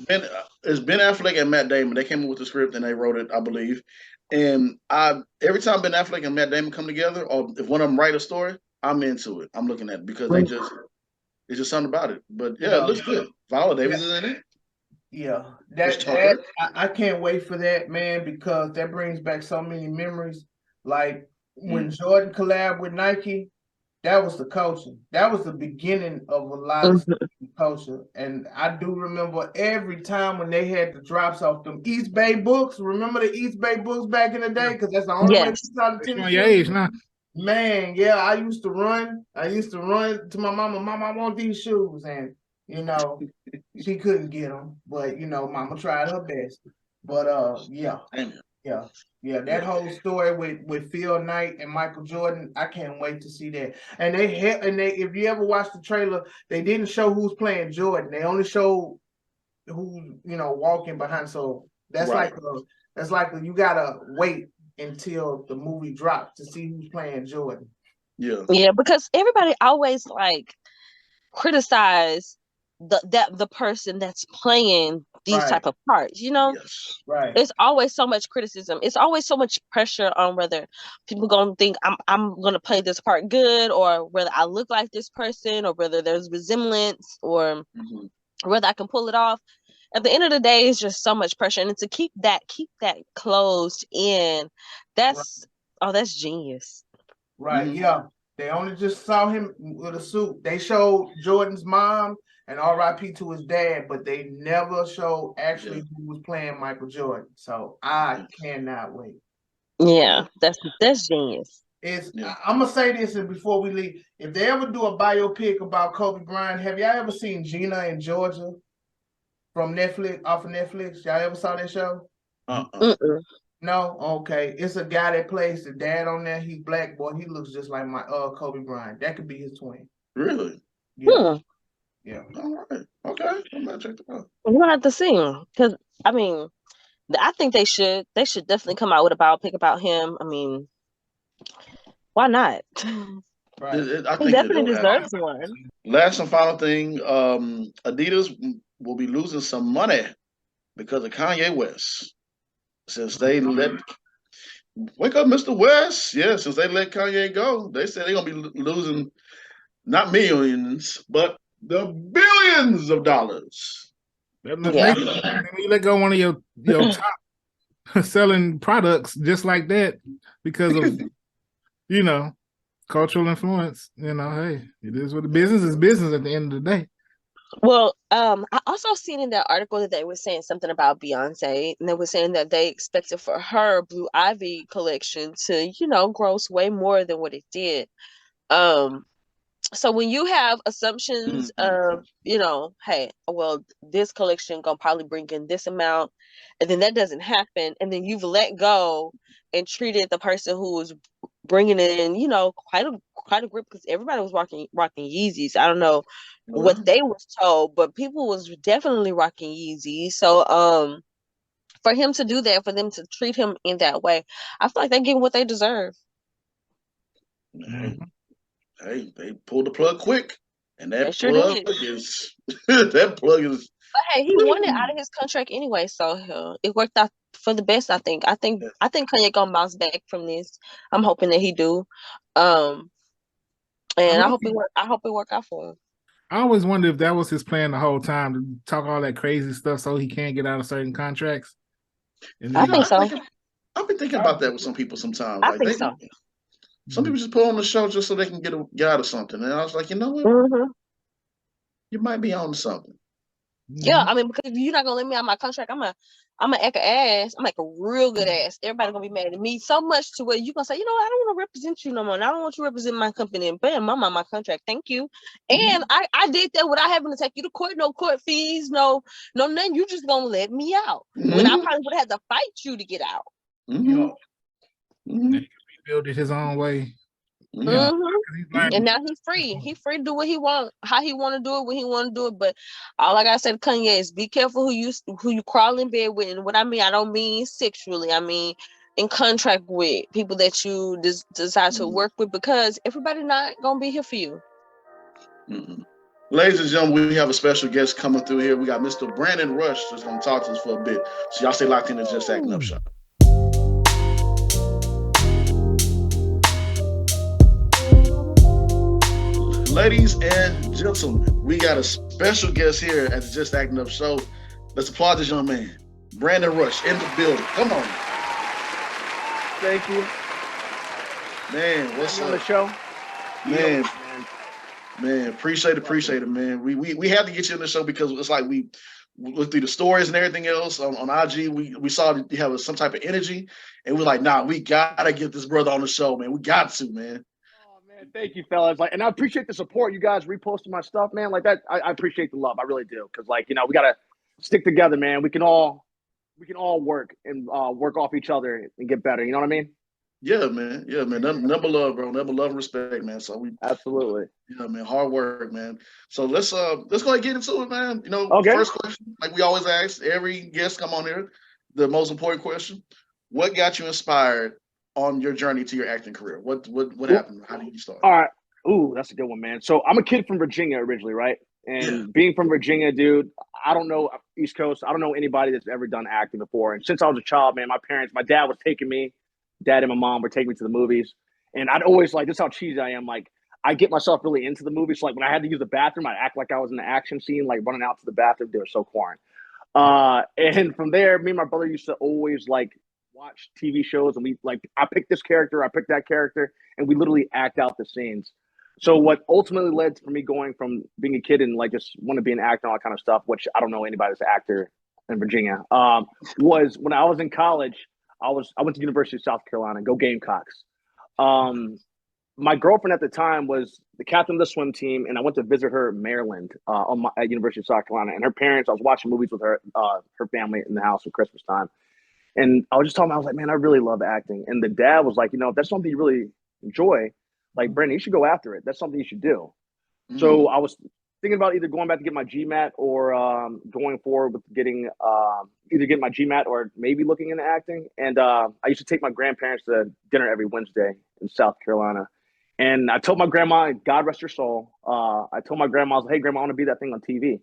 It's Ben Affleck and Matt Damon. They came up with the script and they wrote it, I believe. And every time Ben Affleck and Matt Damon come together, or if one of them write a story, I'm into it. I'm looking at it because it's just something about it. But yeah, it looks good. Viola Davis is in it. Yeah, Chris that Tucker. I can't wait for that, man, because that brings back so many memories. Like when Jordan collabed with Nike, that was the culture. That was the beginning of a lot of culture. And I do remember every time when they had the drops off them East Bay books. Remember the East Bay books back in the day? Because that's the only way Yes. to saw the Showing tennis your shoes. age now. Man, yeah, I used to run. I used to run to my mama. Mama, I want these shoes, and you know, she couldn't get them, but you know, mama tried her best. But yeah, yeah, yeah. That whole story with Phil Knight and Michael Jordan, I can't wait to see that. And they if you ever watch the trailer, they didn't show who's playing Jordan. They only showed who's walking behind. So that's Right. like you gotta wait until the movie drops to see who's playing Jordan. Yeah. Yeah, because everybody always like criticize the person that's playing these Right. type of parts, you know? Yes. Right. It's always so much criticism. It's always so much pressure on whether people gonna think I'm gonna play this part good, or whether I look like this person, or whether there's resemblance, or whether I can pull it off. At the end of the day, it's just so much pressure, and to keep that closed in, that's genius. Right. Yeah. They only just saw him with a suit. They showed Jordan's mom and RIP to his dad, but they never showed actually who was playing Michael Jordan. So I cannot wait. Yeah, that's genius. I'm gonna say this, and before we leave, if they ever do a biopic about Kobe Bryant, have y'all ever seen Gina in Georgia from Netflix, off of Netflix? Y'all ever saw that show? No? Okay. It's a guy that plays the dad on there. He's black, boy. He looks just like my Kobe Bryant. That could be his twin. Really? Yeah. Yeah. All right. Okay. I'm gonna check that out. We'll have to see him, because I mean, I think they should definitely come out with a biopic about him. I mean, why not? Right. I He think that definitely they'll have. deserves one. Last and final thing, Adidas will be losing some money because of Kanye West. Since they wake up, Mr. West. Yeah, since they let Kanye go, they said they're gonna be losing not millions, but the billions of dollars. Yeah. You let go of one of your top selling products just like that because of cultural influence. Hey, it is what the business is business at the end of the day. Well, I also seen in that article that they were saying something about Beyonce, and they were saying that they expected for her Blue Ivy collection to, gross way more than what it did. So when you have assumptions of, hey, well, this collection gonna probably bring in this amount, and then that doesn't happen, and then you've let go and treated the person who was bringing in, quite a group, because everybody was rocking Yeezys. I don't know what they was told, but people was definitely rocking Yeezys. So for him to do that, for them to treat him in that way, I feel like they give him what they deserve. Hey, they pulled the plug quick, and that sure plug is that plug is. But hey, he wanted out of his contract anyway, so it worked out for the best. I think Kanye gonna bounce back from this. I'm hoping that he do, and I hope it work out for him. I always wonder if that was his plan the whole time, to talk all that crazy stuff so he can't get out of certain contracts. And I think so. I've been thinking about that with some people sometimes. I think so. Some people just put on the show just so they can get out of something. And I was like, you know what? You might be on something. Yeah, I mean, because if you're not gonna let me out of my contract, I'm gonna act a ass. I'm like a real good ass. Everybody gonna be mad at me so much to where you gonna say, you know, I don't want to represent you no more. And I don't want you to represent my company. And bam, I'm on my contract. Thank you. And I did that without having to take you to court. No court fees. No nothing. You just gonna let me out when I probably would have had to fight you to get out. And he rebuilt it his own way. And now he's free. He's free to do what he want, how he want to do it, when he want to do it. But all like I said, Kanye, is be careful who you crawl in bed with. And what I mean, I don't mean sexually. I mean in contract with people that you decide to work with, because everybody not gonna be here for you. Ladies and gentlemen, we have a special guest coming through here. We got Mr. Brandon Rush that's going to talk to us for a bit. So y'all stay locked in to Just Acting Up Show. Ladies and gentlemen, we got a special guest here at the Just Acting Up Show. Let's applaud this young man, Brandon Rush, in the building. Come on. Thank you. Man, what's up? On the show? Man, appreciate it, man. We had to get you on the show because it's like we looked through the stories and everything else on IG. We saw that you have some type of energy, and we're like, nah, we gotta get this brother on the show, man. We got to, man. Oh man, thank you, fellas. And I appreciate the support. You guys reposting my stuff, man. Like that, I appreciate the love. I really do, because we gotta stick together, man. We can all work and work off each other and get better. You know what I mean? Yeah, man. Number love, bro. Number love and respect, man. So we absolutely. Yeah, man. Hard work, man. So let's go ahead and get into it, man. Okay. First question, like we always ask every guest come on here, the most important question: what got you inspired on your journey to your acting career? What happened? How did you start? All right. Ooh, that's a good one, man. So I'm a kid from Virginia originally, right? And being from Virginia, dude, I don't know East Coast. I don't know anybody that's ever done acting before. And since I was a child, man, my dad was taking me. Dad and my mom were taking me to the movies, and I'd always this is how cheesy I am. Like, I get myself really into the movies. So, like, when I had to use the bathroom, I'd act like I was in the action scene, like running out to the bathroom. They were so foreign. And from there, me and my brother used to always watch TV shows, and I picked this character, I picked that character, and we literally act out the scenes. So what ultimately led for me going from being a kid and just want to be an actor and all that kind of stuff, which I don't know anybody that's an actor in Virginia, was when I was in college. I went to University of South Carolina. Go Gamecocks. My girlfriend at the time was the captain of the swim team, and I went to visit her in Maryland at University of South Carolina. And her parents, I was watching movies with her family in the house at Christmas time. And I was just telling them, I was like, man, I really love acting. And the dad was like, if that's something you really enjoy, like, Brandon, you should go after it. That's something you should do. So I was thinking about either going back to get my GMAT or going forward with getting either getting my GMAT or maybe looking into acting. And I used to take my grandparents to dinner every Wednesday in South Carolina. And I told my grandma, God rest her soul, I told my grandma, I was like, hey, grandma, I want to be that thing on TV.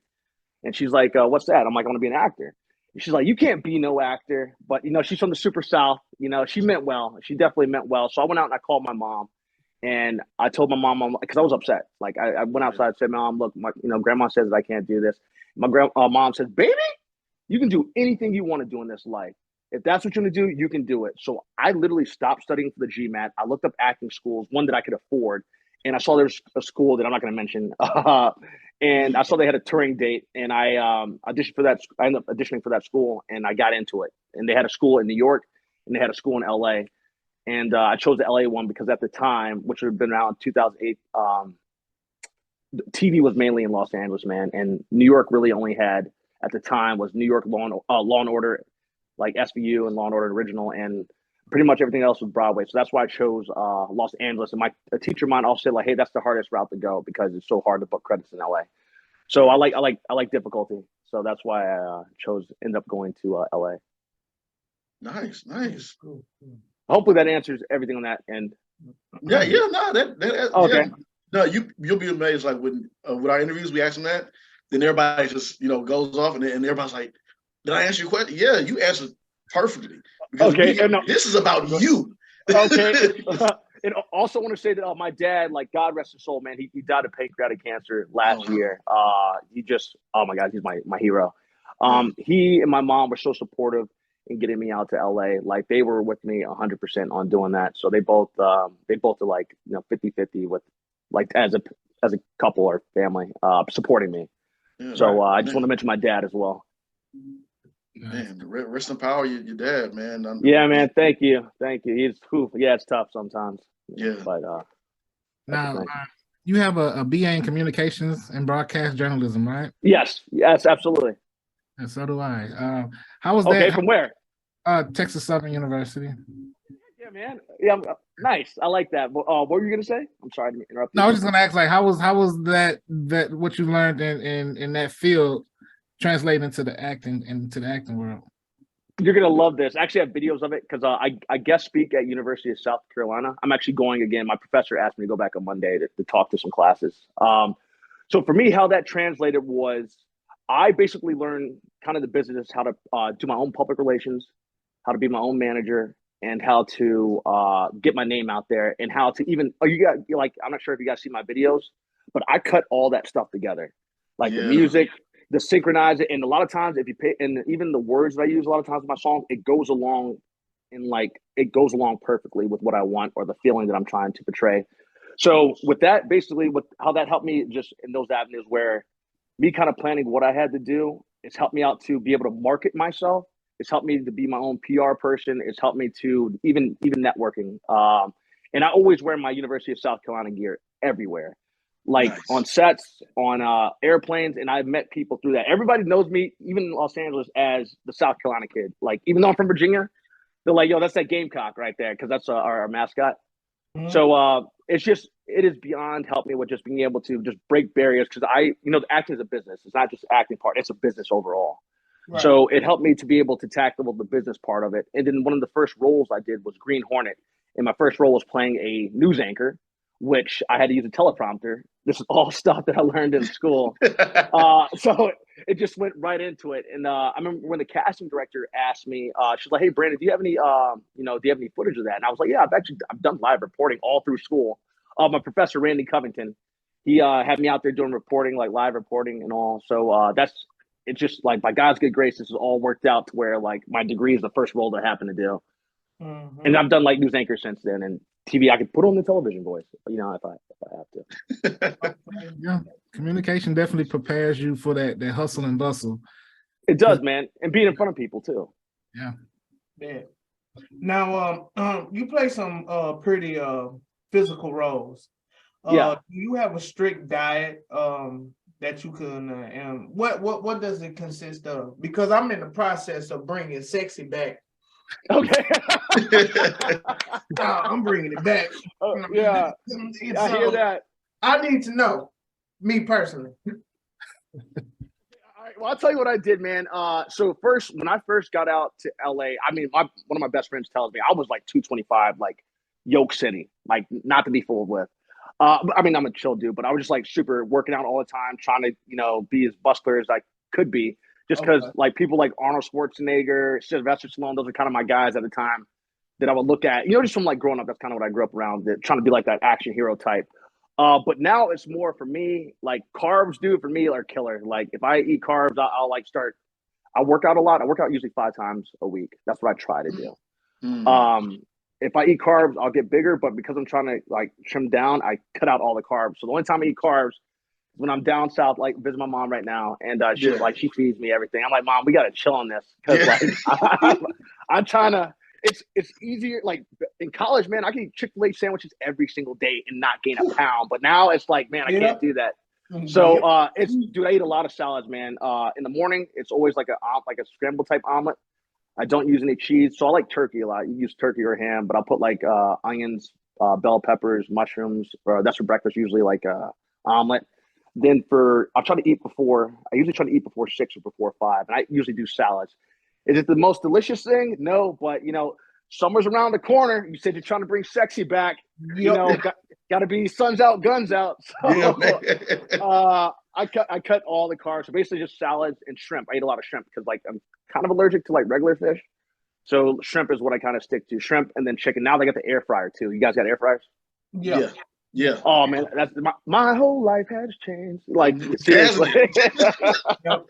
And she's like, what's that? I'm like, I want to be an actor. And she's like, you can't be no actor. But, she's from the Super South. She meant well. She definitely meant well. So I went out and I called my mom. And I told my mom, because I was upset. Like, I went outside and said, Mom, look, grandma says that I can't do this. My mom says, baby, you can do anything you want to do in this life. If that's what you want to do, you can do it. So I literally stopped studying for the GMAT. I looked up acting schools, one that I could afford. And I saw there's a school that I'm not going to mention. And I saw they had a touring date. And I auditioned for that. I ended up auditioning for that school, and I got into it. And they had a school in New York, and they had a school in LA. And I chose the LA one because at the time, which would have been around 2008, TV was mainly in Los Angeles, man. And New York really only had, at the time, was New York Law and Order, like SVU and Law and Order Original, and pretty much everything else was Broadway. So that's why I chose Los Angeles. And a teacher of mine also said, like, hey, that's the hardest route to go because it's so hard to book credits in LA. So I like difficulty. So that's why I ended up going to LA. Nice. Hopefully that answers everything on that end. No, that okay. Yeah. No, you'll be amazed. Like when with our interviews, we ask them that, then everybody just goes off, and everybody's like, "Did I answer your question?" Yeah, you answered perfectly. Because this is about you. Okay. And also want to say that my dad, like, God rest his soul, man, he died of pancreatic cancer last year. He just, oh my God, he's my hero. He and my mom were so supportive in getting me out to LA. Like, they were with me 100% on doing that. So they both are like, 50-50 with, like, as a couple or family, supporting me. Yeah, So I just want to mention my dad as well. Man, rest in power, your dad, man. Yeah, man. Thank you. He's cool. Yeah, it's tough sometimes. Yeah. But now you have a BA in communications and broadcast journalism, right? Yes, absolutely. And so do I. How was that? Okay, from where? Texas Southern University. Yeah, man. Yeah, nice. I like that. What were you gonna say? I'm sorry to interrupt you. No, I was just gonna ask, like, how was that what you learned in that field translating into the acting world? You're gonna love this. I actually have videos of it because I guest speak at University of South Carolina. I'm actually going again. My professor asked me to go back on Monday to talk to some classes. So for me, how that translated was I basically learned kind of the business, how to do my own public relations, how to be my own manager, and how to get my name out there, and how to even I'm not sure if you guys see my videos, but I cut all that stuff together, like the music, the synchronize it, and a lot of times if you pay, and even the words that I use a lot of times in my songs, it goes along perfectly with what I want or the feeling that I'm trying to portray. So with that, basically, how that helped me just in those avenues where me kind of planning what I had to do, it's helped me out to be able to market myself. It's helped me to be my own PR person. It's helped me to even networking. And I always wear my University of South Carolina gear everywhere, like on sets, on airplanes, and I've met people through that. Everybody knows me, even in Los Angeles, as the South Carolina kid. Like, even though I'm from Virginia, they're like, "Yo, that's that Gamecock right there," because that's our mascot. Mm-hmm. So it is beyond helped me with just being able to just break barriers, because the acting is a business. It's not just the acting part; it's a business overall. Right. So it helped me to be able to tackle the business part of it. And then one of the first roles I did was Green Hornet, and my first role was playing a news anchor, which I had to use a teleprompter. This is all stuff that I learned in school. So it just went right into it. And I remember when the casting director asked me, she's like, "Hey, Brandon, do you have any, footage of that?" And I was like, "Yeah, I've done live reporting all through school." My professor, Randy Covington, he had me out there doing reporting, like live reporting and all. So it's just like, by God's good grace, this is all worked out to where like my degree is the first role that I happened to do. Mm-hmm. And I've done like news anchor since then, and TV, I could put on the television voice, if I have to. Yeah, communication definitely prepares you for that hustle and bustle. It does, man, and being in front of people too. Yeah. Yeah. Now, you play some pretty physical roles. Do you have a strict diet that you can? And what does it consist of? Because I'm in the process of bringing sexy back. Okay. I'm bringing it back. Yeah, I hear that. I need to know, me personally. All right, well, I'll tell you what I did, man. So when I first got out to LA, I mean, one of my best friends tells me I was like 225, like Yoke City, like not to be fooled with. I mean, I'm a chill dude, but I was just like super working out all the time, trying to, be as muscular as I could be. Just because like people like Arnold Schwarzenegger, Sylvester Stallone, those are kind of my guys at the time that I would look at, just from like growing up. That's kind of what I grew up around, trying to be like that action hero type. But now it's more for me, like carbs, dude, for me are killer. Like if I eat carbs, I'll work out a lot. I work out usually 5 times a week. That's what I try to do. Mm. If I eat carbs, I'll get bigger, but because I'm trying to like trim down, I cut out all the carbs. So the only time I eat carbs when I'm down south, like visit my mom right now, and she feeds me everything. I'm like, "Mom, we gotta chill on this," because I'm trying to. It's easier. Like in college, man, I can eat Chick-fil-A sandwiches every single day and not gain a pound. But now it's like, man, I can't do that. So dude, I eat a lot of salads, man. In the morning, it's always like a scrambled type omelet. I don't use any cheese, so I like turkey a lot. You use turkey or ham, but I'll put like onions, bell peppers, mushrooms. That's for breakfast, usually like omelet. Then I usually try to eat before 6 or before 5, and I usually do salads. Is it the most delicious thing? No, but summer's around the corner. You said you're trying to bring sexy back. Yep. Got to be suns out, guns out. So I cut all the carbs. So basically just salads and shrimp. I eat a lot of shrimp because like I'm kind of allergic to like regular fish. So shrimp is what I kind of stick to. Shrimp and then chicken. Now they got the air fryer too. You guys got air fryers? Yeah. Yeah. Oh man, that's my whole life has changed. Like seriously. Yep.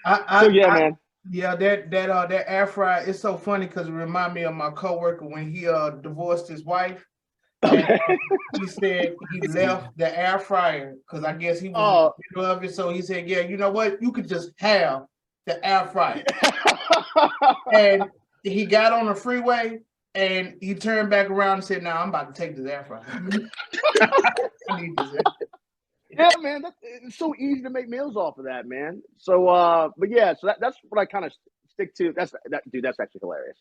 Man. Yeah, that air fryer is so funny because it reminds me of my coworker when he divorced his wife. And he said he left the air fryer because I guess he was in the middle of it. So he said, "Yeah, you know what? You could just have the air fryer." And he got on the freeway and he turned back around and said, "Now I'm about to take this air fryer. I need this." Yeah, man, it's so easy to make meals off of that, man. So, but yeah, so that's what I kind of stick to. That's actually hilarious.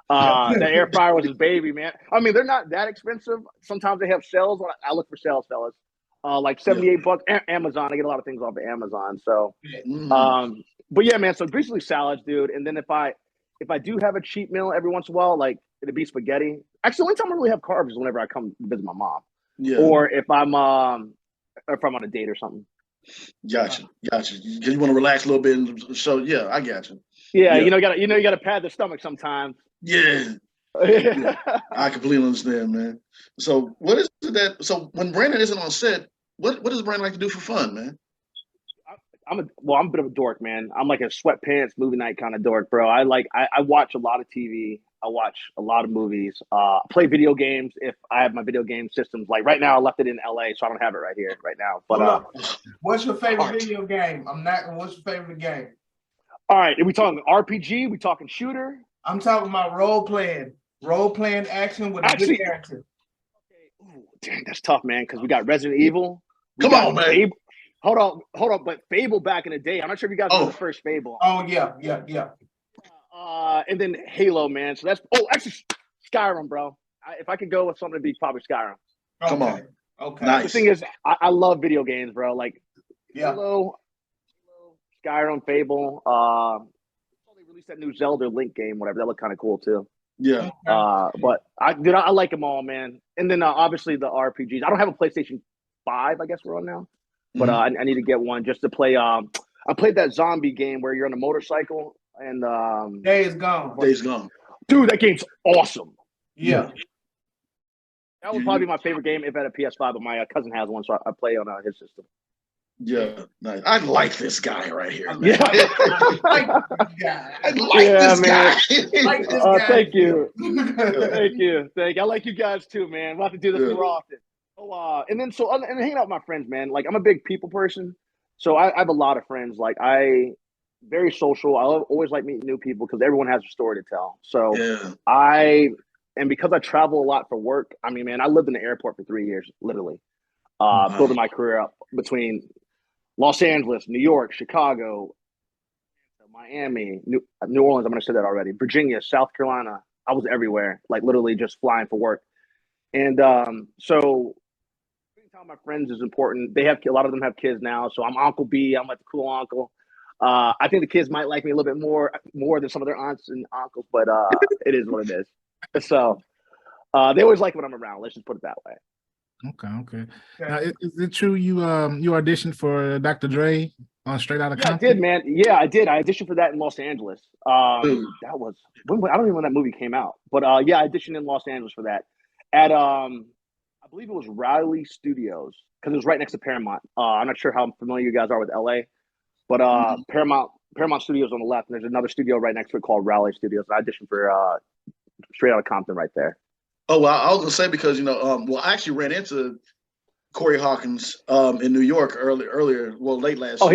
The air fryer was his baby, man. I mean, they're not that expensive. Sometimes they have sales. I look for sales, fellas. Like $78. Amazon. I get a lot of things off of Amazon. So, but yeah, man. So basically salads, dude. And then if I do have a cheat meal every once in a while, like it'd be spaghetti. Actually, the only time I really have carbs is whenever I come visit my mom, or if I'm on a date or something. Gotcha. Because you want to relax a little bit. So yeah, I got you. Yeah, you got to pad the stomach sometimes. Yeah. I completely understand, man. So what is it that? So when Brandon isn't on set, what does Brandon like to do for fun, man? I'm a bit of a dork, man. I'm like a sweatpants movie night kind of dork, bro. I watch a lot of TV. I watch a lot of movies. Play video games if I have my video game systems. Like right now, I left it in LA, so I don't have it right here right now. But what's your favorite video game? What's your favorite game? All right, are we talking RPG? We talking shooter? I'm talking about role playing action with a good character. Okay, ooh, dang, that's tough, man. Because we got Resident Evil. Come on, man. Hold on. But Fable back in the day. I'm not sure if you guys know the first Fable. Oh yeah. And then Halo, man. So that's actually Skyrim, bro. If I could go with something, it'd be probably Skyrim. Okay. Come on. Okay. Nice. The thing is, I love video games, bro. Like Halo, Skyrim, Fable. They released that new Zelda Link game, whatever. That looked kind of cool too. Yeah. But I like them all, man. And then obviously the RPGs. I don't have a PlayStation 5. I guess we're on now. But I need to get one just to play. I played that zombie game where you're on a motorcycle and Days Gone. Dude, that game's awesome. Yeah. That would probably be my favorite game if I had a PS5, but my cousin has one, so I play on his system. Yeah, nice. I like this guy right here. Man. Yeah, I like this guy. Thank you. Thank you. I like you guys too, man. We'll have to do this more often. And hanging out with my friends, man. Like I'm a big people person, so I have a lot of friends. Like very social. I always like meeting new people because everyone has a story to tell. So because I travel a lot for work. I mean, man, I lived in the airport for 3 years, literally, building my career up between Los Angeles, New York, Chicago, Miami, New Orleans. I'm going to say that already. Virginia, South Carolina. I was everywhere, like literally just flying for work. And so spending time with my friends is important. A lot of them have kids now, so I'm Uncle B. I'm like the cool uncle. I think the kids might like me a little bit more than some of their aunts and uncles, but it is what it is. So they always like when I'm around. Let's just put it that way. Okay. Now, is it true you auditioned for Dr. Dre on Straight Outta Compton? I did, man. Yeah, I did. I auditioned for that in Los Angeles. That was I don't even know when that movie came out, but I auditioned in Los Angeles for that at I believe it was Riley Studios because it was right next to Paramount. I'm not sure how familiar you guys are with LA, but Paramount Studios on the left, and there's another studio right next to it called Riley Studios. I auditioned for Straight Outta Compton right there. Oh, well, I was gonna say because I actually ran into Corey Hawkins in New York earlier, late last year.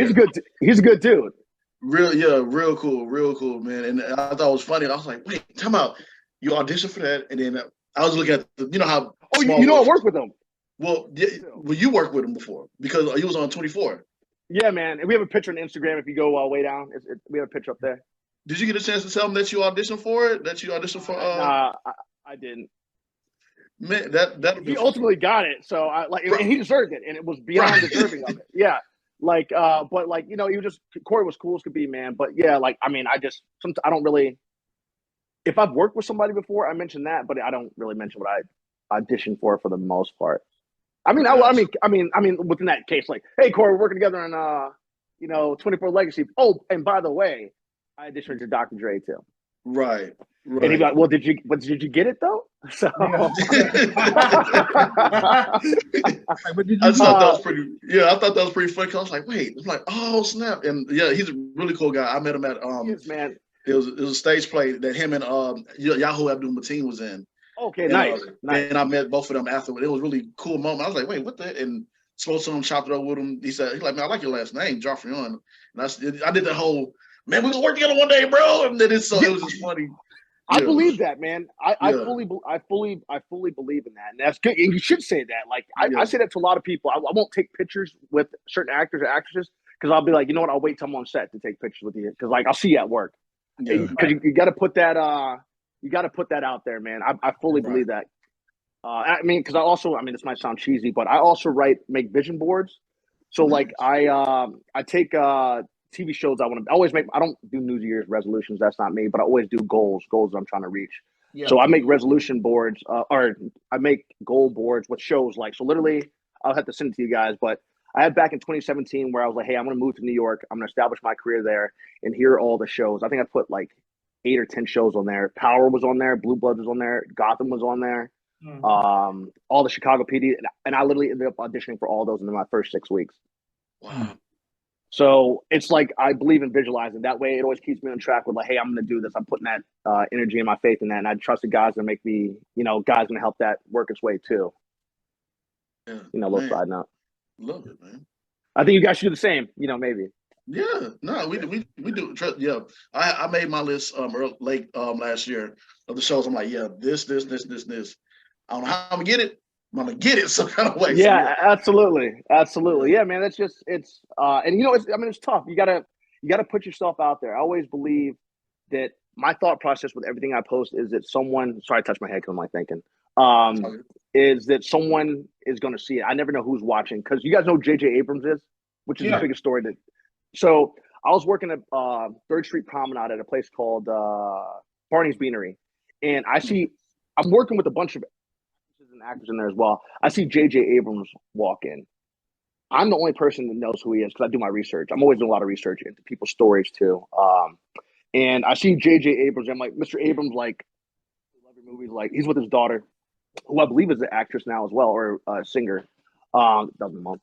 He's a good dude. Real cool, man. And I thought it was funny. I was like, wait, time out. You auditioned for that, and then I was looking at how. Oh, I worked with him. Well, you worked with him before because he was on 24. Yeah, man. And we have a picture on Instagram. If you go way down, we have a picture up there. Did you get a chance to tell him that you auditioned for it? That you auditioned for? Nah, I didn't. Man, that he ultimately got it. So and he deserved it, and it was beyond deserving of it. Yeah, but Corey was cool as could be, man. But yeah, I don't really. If I've worked with somebody before, I mention that, but I don't really mention what I auditioned for the most part. I mean, within that case, hey, Corey, we're working together on 24 Legacy. Oh, and by the way, I auditioned to Dr. Dre too. Right. And he'd be like, "Well, did you get it though?" So I thought that was pretty. Yeah, I thought that was pretty funny. I was like, "Wait," I'm like, "Oh snap!" And yeah, he's a really cool guy. I met him at yes, man. It was a stage play that him and Yahoo Abdul Mateen was in. Okay, And, nice. And I met both of them afterward. It was a really cool moment. I was like, wait, what the? And spoke to him, chopped it up with him. He's like, man, I like your last name, Joffrey. And I did that whole, man, we're gonna work together one day, bro. And then it was just funny. I believe that, man. I fully believe in that, and that's good. And you should say that. Like I say that to a lot of people. I won't take pictures with certain actors or actresses because I'll be like, you know what? I'll wait till I'm on set to take pictures with you because like I'll see you at work. Because you got to put that out there, man. I fully believe that. I mean, because this might sound cheesy, but I also make vision boards. So like I take TV shows I want to always make. I don't do New Year's resolutions. That's not me. But I always do goals I'm trying to reach. Yeah. So I make resolution boards, or I make goal boards with shows like. So literally, I'll have to send it to you guys. But I had back in 2017 where I was like, hey, I'm going to move to New York. I'm going to establish my career there, and here are all the shows. I think I put like 8 or 10 shows on there. Power was on there. Blue Bloods was on there. Gotham was on there. Mm-hmm. All the Chicago PD, and I literally ended up auditioning for all those in my first 6 weeks. Wow. So it's like I believe in visualizing. That way, it always keeps me on track with like, hey, I'm going to do this. I'm putting that energy and my faith in that, and I trust the guys to make me, guys going to help that work its way too. Yeah, little side note. Love it, man. I think you guys should do the same. Maybe. Yeah, no, we do. Yeah, I made my list late last year of the shows. I'm like, yeah, this. I don't know how I'm gonna get it. I'm gonna get it some kind of way. Yeah, absolutely. Yeah, man. That's just it's and it's tough. You gotta put yourself out there. I always believe that my thought process with everything I post is that someone. Sorry, I touched my head because I'm like thinking. Is that someone is going to see it? I never know who's watching because you guys know J.J. Abrams is, which is the biggest story that. So I was working at 3rd Street Promenade at a place called Barney's Beanery, and I'm working with a bunch of actors in there as well. I see J.J. Abrams walk in. I'm the only person that knows who he is because I do my research. I'm always doing a lot of research into people's stories too. And I see J.J. Abrams. I'm like, Mr. Abrams, like, I love your movies. Like, he's with his daughter, who I believe is an actress now as well, or a singer. Doesn't know.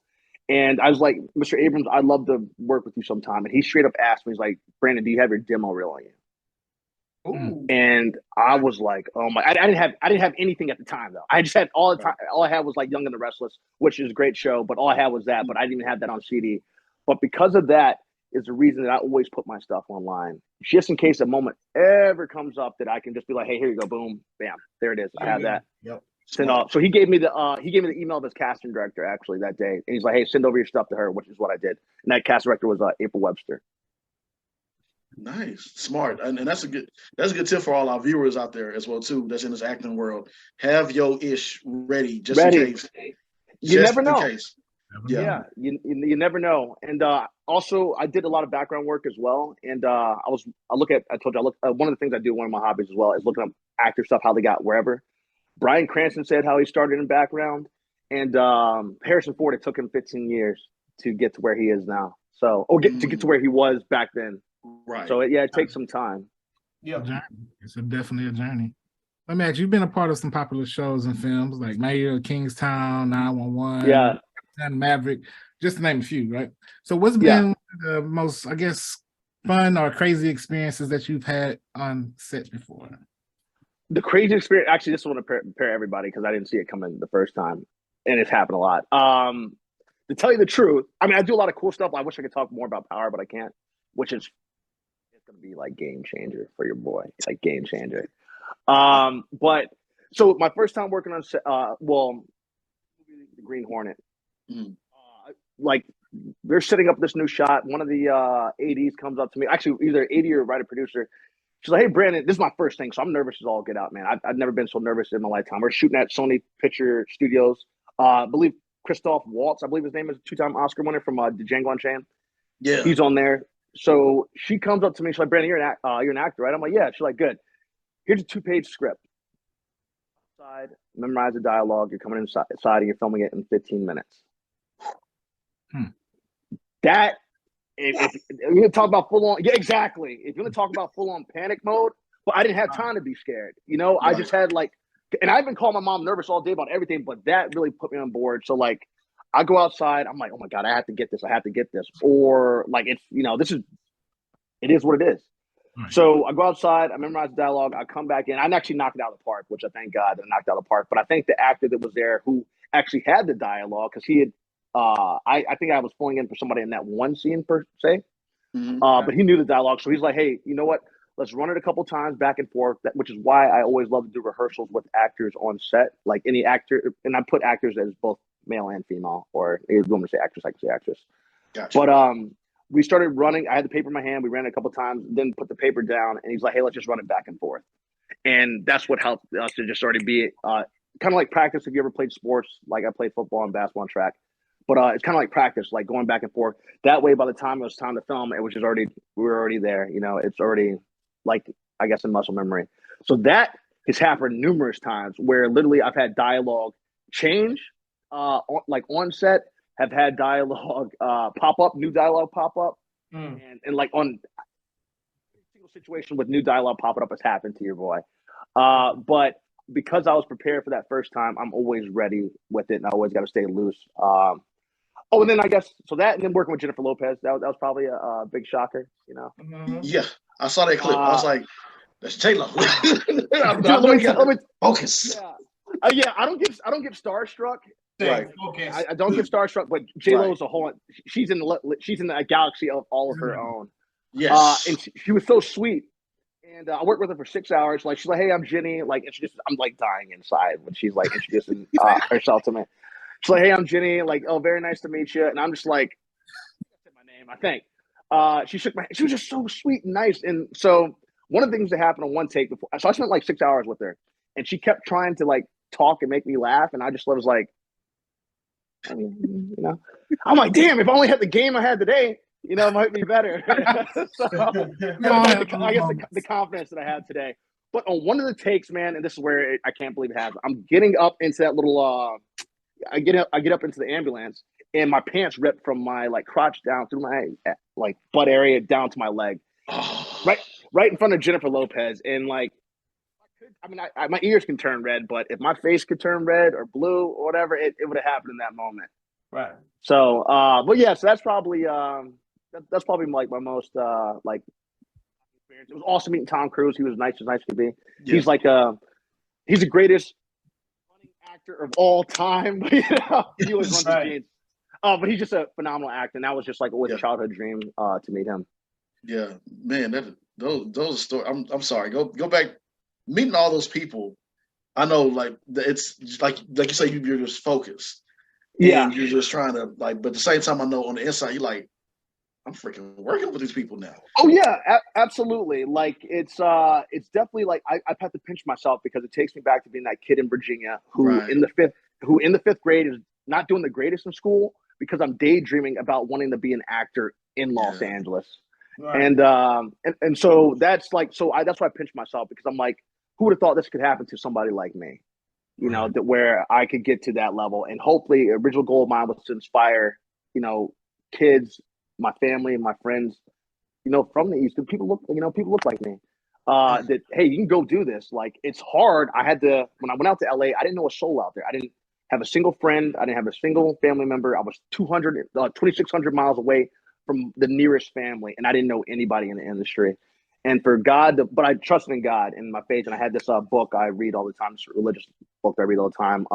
And I was like, Mr. Abrams, I'd love to work with you sometime. And he straight up asked me, he's like, Brandon, do you have your demo reel on you? Ooh. And I was like, oh my! I didn't have anything at the time though. I just had all the time. All I had was like Young and the Restless, which is a great show, but all I had was that. But I didn't even have that on CD. But because of that is the reason that I always put my stuff online, just in case a moment ever comes up that I can just be like, hey, here you go, boom, bam, there it is. I have that. Yep. Send off. So he gave me the email of his casting director actually that day, and he's like, hey, send over your stuff to her, which is what I did. And that casting director was April Webster. Nice, smart, and that's a good tip for all our viewers out there as well too. That's in this acting world. Have your ish ready in case. You never know. Yeah, you never know. And also, I did a lot of background work as well. And I told you, one of the things I do, one of my hobbies as well, is looking up actor stuff, how they got wherever. Bryan Cranston said how he started in background, and Harrison Ford, it took him 15 years to get to where he is now. So, to get to where he was back then. Right. So it takes some time. Yeah, it's definitely a journey. Let me ask you, you've been a part of some popular shows and films like Mayor of Kingstown, 911, and Maverick, just to name a few, right? So what's been the most, I guess, fun or crazy experiences that you've had on set before? The crazy experience, actually, this one to prepare everybody because I didn't see it coming the first time, and it's happened a lot. To tell you the truth, I mean, I do a lot of cool stuff. I wish I could talk more about Power, but I can't, which is going to be like game changer for your boy. It's like game changer. But so my first time working on the Green Hornet, like they're setting up this new shot. One of the ADs comes up to me, actually either AD or writer producer. She's like, hey, Brandon, this is my first thing, so I'm nervous as all get out, man. I've never been so nervous in my lifetime. We're shooting at Sony Picture Studios. I believe Christoph Waltz, I believe his name is, 2-time Oscar winner from Django Unchained. Yeah, he's on there. So she comes up to me. She's like, Brandon, you're an actor, right? I'm like, yeah. She's like, good. Here's a 2-page script. Memorize the dialogue. You're coming inside and you're filming it in 15 minutes. That, if you're going to talk about full on, exactly. If you're going to talk about full on panic mode, but I didn't have time to be scared. Right. I just had and I've been calling my mom nervous all day about everything, but that really put me on board. So I go outside, I'm like, oh my God, I have to get this. Or it's, it is what it is. So I go outside, I memorize the dialogue, I come back in. I actually knocked it out of the park, which I thank God that I knocked it out of the park. But I think the actor that was there who actually had the dialogue, because he had, I think I was pulling in for somebody in that one scene per se, but he knew the dialogue. So he's like, hey, you know what? Let's run it a couple times back and forth, which is why I always love to do rehearsals with actors on set. Like any actor, and I put actors as both male and female, or if you want me to say actress, I can say actress. Gotcha. But we started running. I had the paper in my hand. We ran it a couple times, then put the paper down, and he's like, hey, let's just run it back and forth. And that's what helped us to just already be kind of like practice. If you ever played sports, like I played football and basketball and track, but it's kind of like practice, like going back and forth. That way, by the time it was time to film, it was just already, we were already there. You know, it's already like, I guess, in muscle memory. So that has happened numerous times where literally I've had dialogue change, like on set, have had dialogue pop up, new dialogue pop up, and like on every single situation with new dialogue popping up has happened to your boy. But because I was prepared for that first time, I'm always ready with it, and I always got to stay loose. And then I guess so that, and then working with Jennifer Lopez, that was probably a big shocker, you know. Yeah, I saw that clip. I was like, "That's J-Lo." Let me focus. Yeah, I don't get starstruck. Right. I don't get starstruck, but J-Lo is a whole. She's in a galaxy of all of her own. Yes. And she was so sweet. And I worked with her for 6 hours. Like she's like, "Hey, I'm Jenny." Like I'm like dying inside when she's like introducing herself to me. She's like, "Hey, I'm Jenny." Like, "Oh, very nice to meet you." And I'm just like, I said my name, I think. She shook my hand. She was just so sweet and nice. And so one of the things that happened on one take before, so I spent like 6 hours with her, and she kept trying to like talk and make me laugh, and I just was like, I mean, you know, I'm like, damn, if I only had the game I had today, you know, it might be better. So, I guess the confidence that I had today. But on one of the takes, man, and this is where I can't believe it happened. I'm getting up into that little, I get up into the ambulance, and my pants ripped from my like crotch down through my like butt area down to my leg, right in front of Jennifer Lopez, and like. I mean, my ears can turn red, but if my face could turn red or blue or whatever, it would have happened in that moment. Right. So, but yeah, so that's probably like my most like experience. It was awesome meeting Tom Cruise. He was nice as nice could be. Yeah. He's like he's the greatest running actor of all time. You know, he always runs the jeans. But he's just a phenomenal actor, and that was just like always a childhood dream to meet him. Yeah, man, those stories. I'm sorry. Go back. Meeting all those people, I know, like it's like you say, you're just focused, and you're just trying to like. But at the same time, I know on the inside, you're like, I'm freaking working with these people now. Oh yeah, absolutely. Like it's definitely like I have to pinch myself because it takes me back to being that kid in Virginia who in the fifth grade is not doing the greatest in school because I'm daydreaming about wanting to be an actor in Los Angeles. Right. And so that's like that's why I pinch myself because I'm like, who would have thought this could happen to somebody like me? You know, that where I could get to that level. And hopefully original goal of mine was to inspire, you know, kids, my family and my friends, you know, from the East. People look like me. That, hey, you can go do this. Like it's hard. When I went out to LA, I didn't know a soul out there. I didn't have a single friend. I didn't have a single family member. I was 2,600 miles away from the nearest family, and I didn't know anybody in the industry. And for God, but I trusted in God and my faith. And I had this book I read all the time, this religious book I read all the time.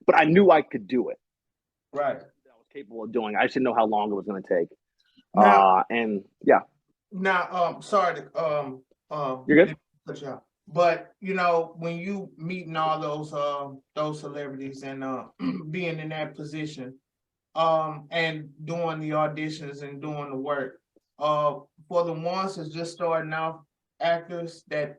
But I knew I could do it. Right. I was capable of doing. I just didn't know how long it was going to take. Now, and yeah. Now, sorry to you're good. Cut you out. But you know, when you meeting all those celebrities and being in that position, and doing the auditions and doing the work, for the ones that's just starting off, actors that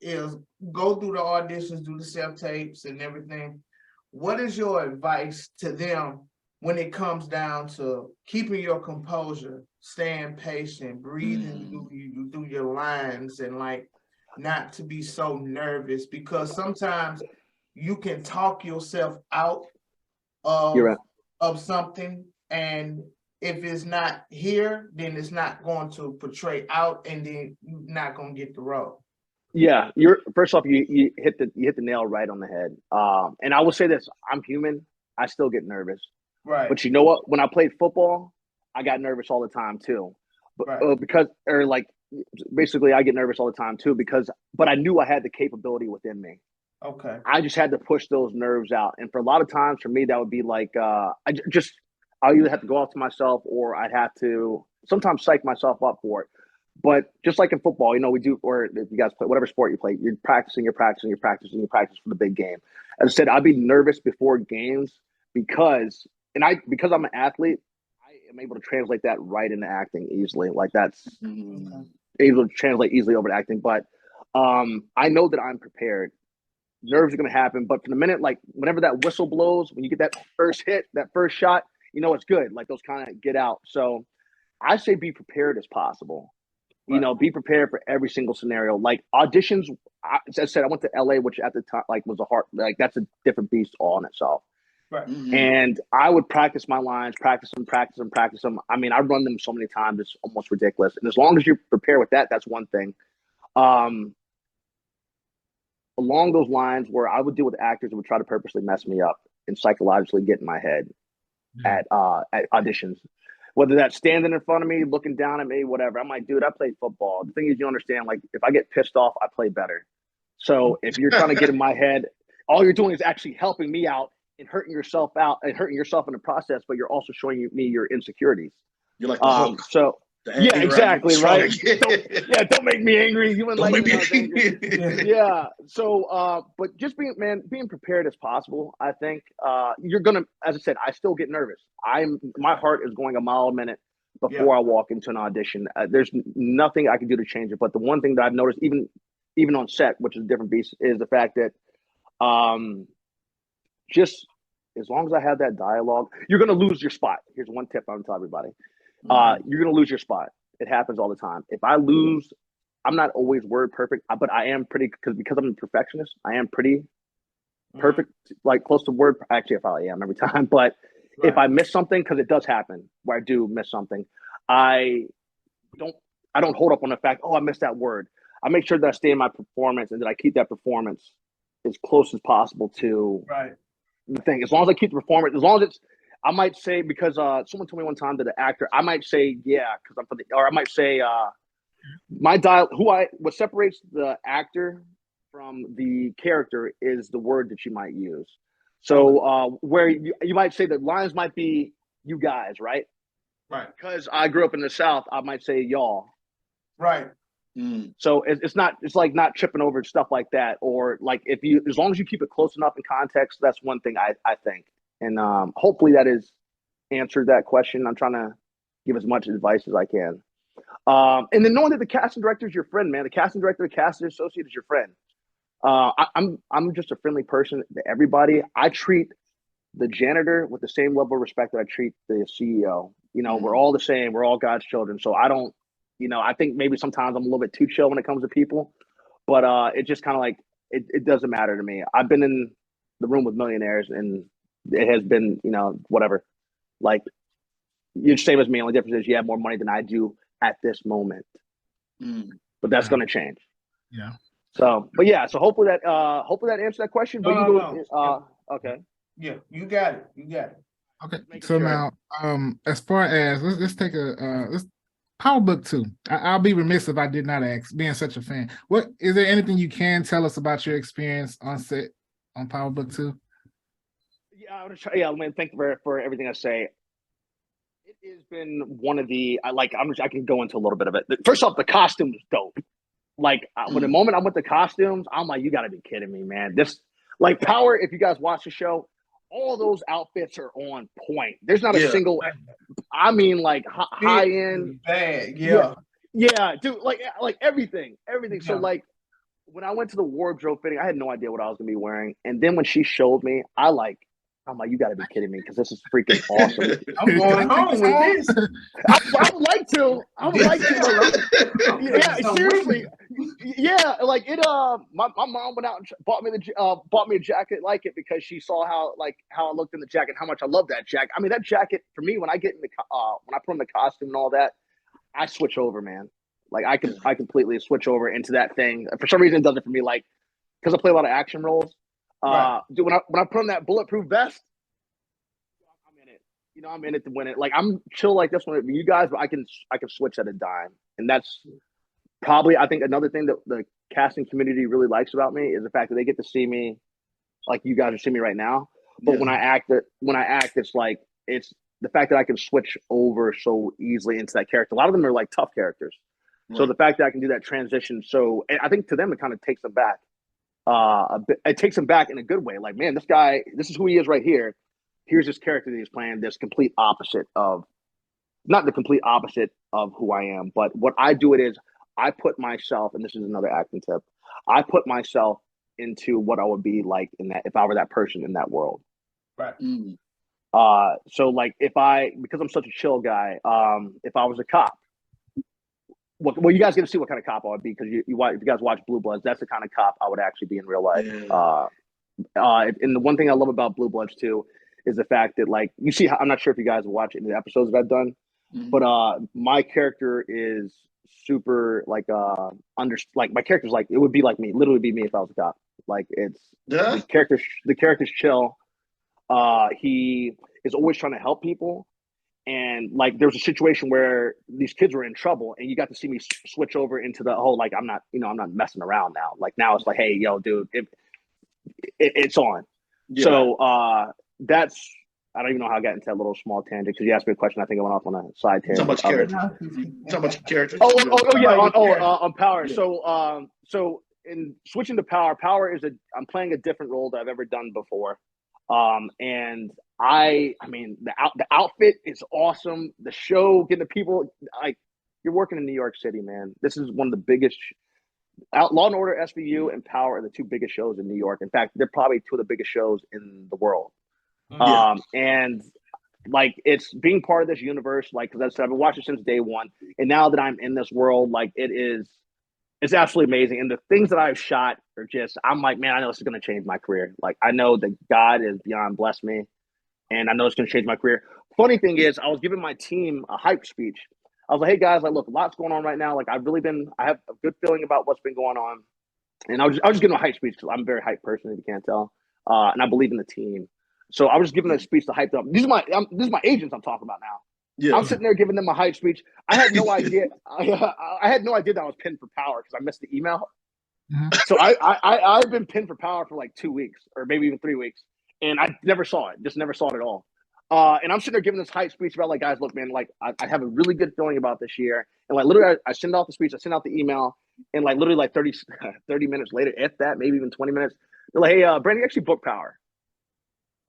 is go through the auditions, do the self-tapes and everything, what is your advice to them when it comes down to keeping your composure, staying patient, breathing through your lines, and like not to be so nervous? Because sometimes you can talk yourself out of something, and if it's not here, then it's not going to portray out, and then you're not going to get the role. Yeah, first off, you hit the nail right on the head. And I will say this: I'm human. I still get nervous. Right. But you know what? When I played football, I got nervous all the time too. But because basically I get nervous all the time too but I knew I had the capability within me. Okay. I just had to push those nerves out. And for a lot of times for me, that would be like, I'll either have to go off to myself or I'd have to sometimes psych myself up for it. But just like in football, we do, or if you guys play whatever sport you play, you're practicing for the big game. As I said, I'd be nervous before games because I'm an athlete, I am able to translate that right into acting easily. Like that's able to translate easily over to acting. But I know that I'm prepared. Nerves are going to happen, but for the minute, like whenever that whistle blows, when you get that first hit, that first shot, it's good. Like those kind of get out. So I say be prepared as possible. Right. Be prepared for every single scenario. Like auditions, as I said, I went to LA, which at the time was that's a different beast all in itself. Right. And I would practice my lines, practice them. I mean, I run them so many times, it's almost ridiculous. And as long as you're prepared with that, that's one thing. Along those lines, where I would deal with actors who would try to purposely mess me up and psychologically get in my head at auditions. Whether that's standing in front of me, looking down at me, whatever. I'm like, dude, I play football. The thing is, you understand, like, if I get pissed off, I play better. So if you're trying to get in my head, all you're doing is actually helping me out and hurting yourself out and hurting yourself in the process, but you're also showing me your insecurities. You're like the Hulk. So yeah, exactly, right? Don't make me angry. You wouldn't like me angry. Yeah. So, but just being prepared as possible. I think you're gonna, as I said, I still get nervous. My heart is going a mile a minute before I walk into an audition. There's nothing I can do to change it. But the one thing that I've noticed, even on set, which is a different beast, is the fact that just as long as I have that dialogue, you're gonna lose your spot. Here's one tip I'm gonna tell everybody. You're going to lose your spot. It happens all the time. If I lose, I'm not always word perfect, but I am pretty, because I'm a perfectionist, I am pretty perfect, like close to word. Actually, I probably am every time. But if I miss something, because it does happen where I do miss something, I don't hold up on the fact, I missed that word. I make sure that I stay in my performance and that I keep that performance as close as possible to the thing. As long as I keep the performance, as long as it's, I might say, because someone told me one time that an actor, I might say, because I'm or I might say, what separates the actor from the character is the word that you might use. So where you might say the lines might be you guys, right? Right. Because I grew up in the South, I might say y'all. Right. So it's like not tripping over stuff like that, or like as long as you keep it close enough in context, that's one thing I think. And hopefully that has answered that question. I'm trying to give as much advice as I can. And then knowing that the casting director is your friend, man. The casting director, the casting associate is your friend. I'm just a friendly person to everybody. I treat the janitor with the same level of respect that I treat the CEO. We're all the same. We're all God's children. So I don't, I think maybe sometimes I'm a little bit too chill when it comes to people. But it just kind of like, it doesn't matter to me. I've been in the room with millionaires and it has been, whatever. Like, you're the same as me. Only difference is you have more money than I do at this moment. But that's going to change. Yeah. So, but yeah. So hopefully that answers that question. But okay. Yeah, you got it. Okay. So now, as far as let's take let's Power Book 2. I'll be remiss if I did not ask, being such a fan. What is there anything you can tell us about your experience on set on Power Book 2? Yeah, I want to try. Yeah, man. Thank you for everything I say. It has been one of the I can go into a little bit of it. First off, the costume was dope. Like when the moment I went to costumes, I'm like, you got to be kidding me, man. This like Power. If you guys watch the show, all those outfits are on point. There's not a single. I mean, like high end bag. Yeah, dude. Like everything. Yeah. So like when I went to the wardrobe fitting, I had no idea what I was gonna be wearing, and then when she showed me, I'm like, you got to be kidding me, because this is freaking awesome. I'm going home with this. I would like to. Yeah, seriously. Yeah, like it. My mom went out and bought me a jacket like it, because she saw how I looked in the jacket, how much I love that jacket. I mean, that jacket for me, when I get in when I put on the costume and all that, I switch over, man. Like I completely switch over into that thing. For some reason, it does it for me. Like because I play a lot of action roles. Dude, when I put on that bulletproof vest, I'm in it. I'm in it to win it. Like I'm chill like this one with you guys, but I can switch at a dime, and that's probably, I think another thing that the casting community really likes about me is the fact that they get to see me like you guys are seeing me right now. But when I act, it's like it's the fact that I can switch over so easily into that character. A lot of them are like tough characters, so the fact that I can do that transition, so and I think to them it kind of takes them back. A bit, it takes them back in a good way. Like, man, this guy, this is who he is right here. Here's this character that he's playing. This complete opposite of, not the complete opposite of who I am, but what I do it is I put myself, and this is another acting tip. I put myself into what I would be like in that if I were that person in that world. Right. So like because I'm such a chill guy, if I was a cop, well, you guys get to see what kind of cop I would be because if you guys watch Blue Bloods, that's the kind of cop I would actually be in real life. Yeah. And the one thing I love about Blue Bloods too is the fact that like you see, I'm not sure if you guys watch any of the episodes that I've done, but my character is super like my character's like it would be like me, literally be me if I was a cop. Like it's the character's chill. He is always trying to help people. And like there was a situation where these kids were in trouble, and you got to see me switch over into the whole like I'm not messing around now. Like now it's like, hey, yo, dude, it's on. Yeah. So that's I don't even know how I got into that little small tangent because you asked me a question. I think I went off on a side tangent. So much character. On power. Yeah. So in switching to power, I'm playing a different role that I've ever done before. And I mean the outfit is awesome. The show, getting the people like you're working in New York City, man. This is one of the biggest. Law and Order, SVU, and Power are the two biggest shows in New York. In fact, they're probably two of the biggest shows in the world. Yeah. And like it's being part of this universe, like because I've been watching since day one, and now that I'm in this world, like it's absolutely amazing. And the things that I've shot are just, I'm like, man, I know this is going to change my career. Like I know that God is beyond blessed me, and I know it's going to change my career. Funny thing is, I was giving my team a hype speech. I was like, hey guys, like look, a lot's going on right now. Like I have a good feeling about what's been going on, and I was just giving a hype speech because I'm a very hype person, if you can't tell, and I believe in the team. So I was just giving a speech to hype them up. These are my agents I'm talking about now. Yeah. I'm sitting there giving them a hype speech. I had no idea. I had no idea that I was pinned for power because I missed the email. So I've been pinned for power for like 2 weeks or maybe even 3 weeks, and I never saw it. Just never saw it at all. And I'm sitting there giving this hype speech about like, guys, look, man, like I have a really good feeling about this year. And like literally, I send out the speech, I send out the email, and like literally like 30 minutes later, if that, maybe even 20 minutes, they're like, hey, Brandon, you actually booked power.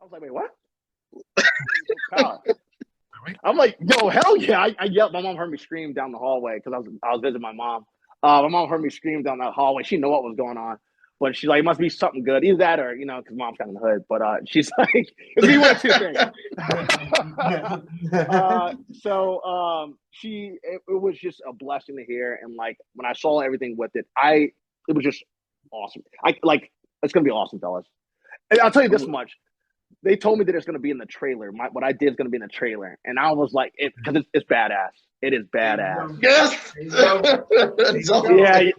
I was like, wait, what? Power. I'm like, yo, hell yeah! I yelled. My mom heard me scream down the hallway because I was visiting my mom. My mom heard me scream down that hallway. She knew what was going on, but she's like, it must be something good. Either that or because mom's kind of the hood. But she's like, it'd be one of two things. It was just a blessing to hear, and like when I saw everything with it, it was just awesome. It's gonna be awesome, fellas. And I'll tell you this much. They told me that it's going to be in the trailer. What I did is going to be in the trailer. And I was like, because it's badass. It is badass. Yes. Yeah.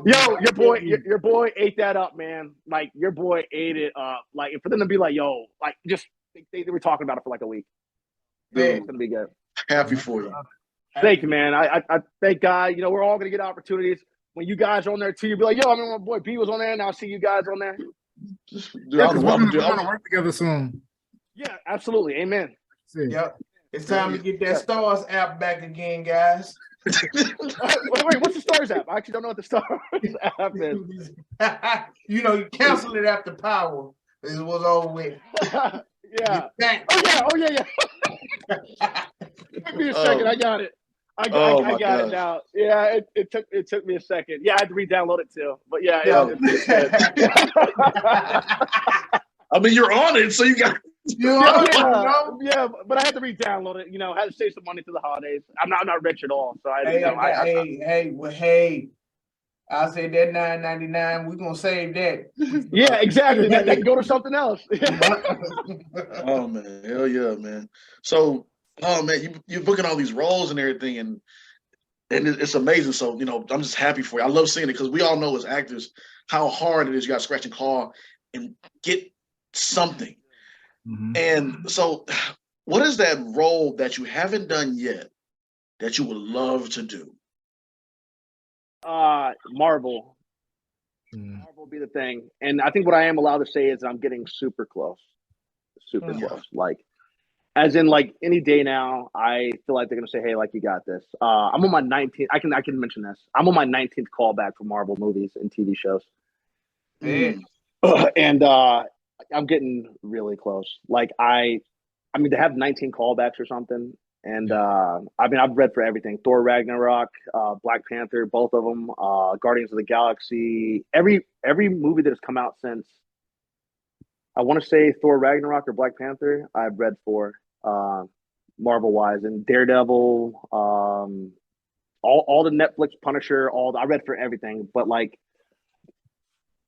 Yo, your boy ate that up, man. Like, your boy ate it up. Like, for them to be like, yo, like, just, they were talking about it for like a week. Dude, it's going to be good. Happy for you. Thank you, man. I thank God. We're all going to get opportunities. When you guys are on there, too, you'll be like, yo, I mean, my boy B was on there. Now I see you guys on there. We're going to work together soon. Yeah, absolutely. Amen. Yep. It's time to get that Stars app back again, guys. Wait, what's the Stars app? I actually don't know what the Stars app is. You canceled it after Power. It was over with. Yeah. Oh yeah. Give me a second. I got it. I got it now. Yeah, it took me a second. Yeah, I had to re-download it too. But yeah. I mean, you're on it, so you got. Yeah, but I had to re-download it. I had to save some money to the holidays. I'm not rich at all, so hey. I said that $9.99. We're gonna save that. Yeah, exactly. that can go to something else. Oh man, hell yeah, man. So, oh man, you're booking all these roles and everything, and it's amazing. So, I'm just happy for you. I love seeing it because we all know as actors how hard it is. You got to scratch and claw and get something. Mm-hmm. And so, what is that role that you haven't done yet that you would love to do? Marvel. Marvel will be the thing. And I think what I am allowed to say is I'm getting super close. Super close. Like, as in, like, any day now, I feel like they're gonna say, "Hey, like, you got this." I'm on my 19th. I can mention this. I'm on my 19th callback for Marvel movies and TV shows. And I'm getting really close. Like, I mean, to have 19 callbacks or something. And I mean, I've read for everything: Thor Ragnarok, Black Panther, both of them, Guardians of the Galaxy. Every movie that has come out since, I want to say, Thor Ragnarok or Black Panther, I've read for, Marvel wise, and Daredevil, all the Netflix Punisher, I read for everything. But like,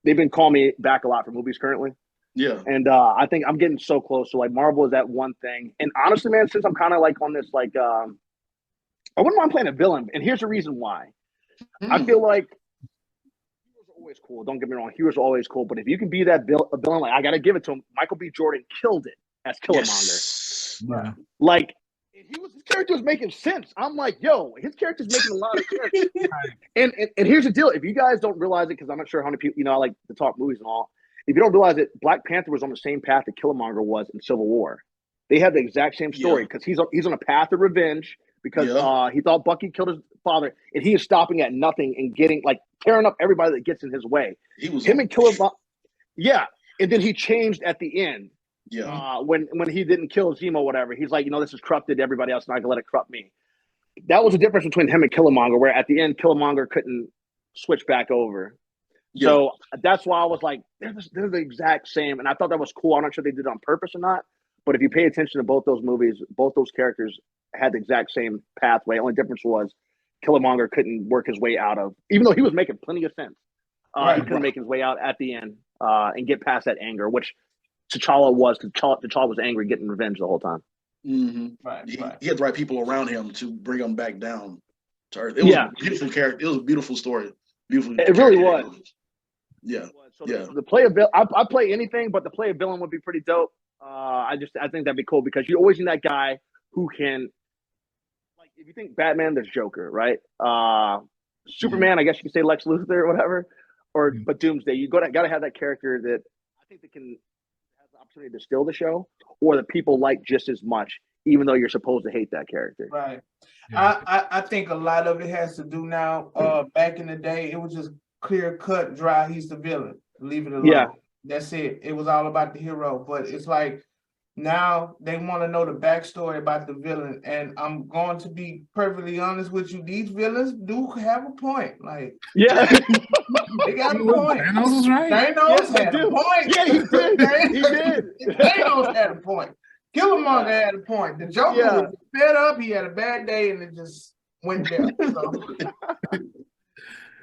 they've been calling me back a lot for movies currently. Yeah. And I think I'm getting so close. So like, Marvel is that one thing. And honestly, man, since I'm kind of like on this, like, I wouldn't mind playing a villain. And here's the reason why. I feel like heroes are always cool. Don't get me wrong, heroes are always cool. But if you can be that villain, like, I got to give it to him. Michael B. Jordan killed it as Killmonger. Yes. Yeah. Like, his character was making sense. I'm like, yo, his character's making a lot of sense. and here's the deal. If you guys don't realize it, because I'm not sure how many people, I like to talk movies and all. If you don't realize it, Black Panther was on the same path that Killmonger was in Civil War. They have the exact same story because he's on a path of revenge because he thought Bucky killed his father, and he is stopping at nothing and getting, like, tearing up everybody that gets in his way. He was and Killmonger. Yeah, and then he changed at the end. Yeah. When he didn't kill Zemo or whatever, he's like, this is corrupted everybody else, not gonna let it corrupt me. That was the difference between him and Killmonger, where at the end Killmonger couldn't switch back over. Yeah. So that's why I was like, they're the exact same. And I thought that was cool. I'm not sure they did it on purpose or not. But if you pay attention to both those movies, both those characters had the exact same pathway. Only difference was Killmonger couldn't work his way out of, even though he was making plenty of sense. He couldn't make his way out at the end and get past that anger, which T'Challa was. T'Challa was angry, getting revenge the whole time. Mm-hmm. He had the right people around him to bring him back down to earth. It was a beautiful character. It was a beautiful story. Beautiful. It really was. Yeah. So the play of villain, I play anything, but the play of villain would be pretty dope. I think that'd be cool because you always need that guy who can, like, if you think Batman, there's Joker, right? Superman, I guess you could say Lex Luthor or whatever, but Doomsday. You gotta have that character that I think that can have the opportunity to steal the show, or that people like just as much, even though you're supposed to hate that character. Right. I think a lot of it has to do now. Back in the day, it was just clear cut, dry. He's the villain. Leave it alone. Yeah. That's it. It was all about the hero. But it's like now they want to know the backstory about the villain. And I'm going to be perfectly honest with you. These villains do have a point. Like, they got a point. Thanos was right. Thanos had a point. Yeah, he did. He did. Thanos had a point. Killmonger had a point. The Joker was fed up. He had a bad day, and it just went there. So.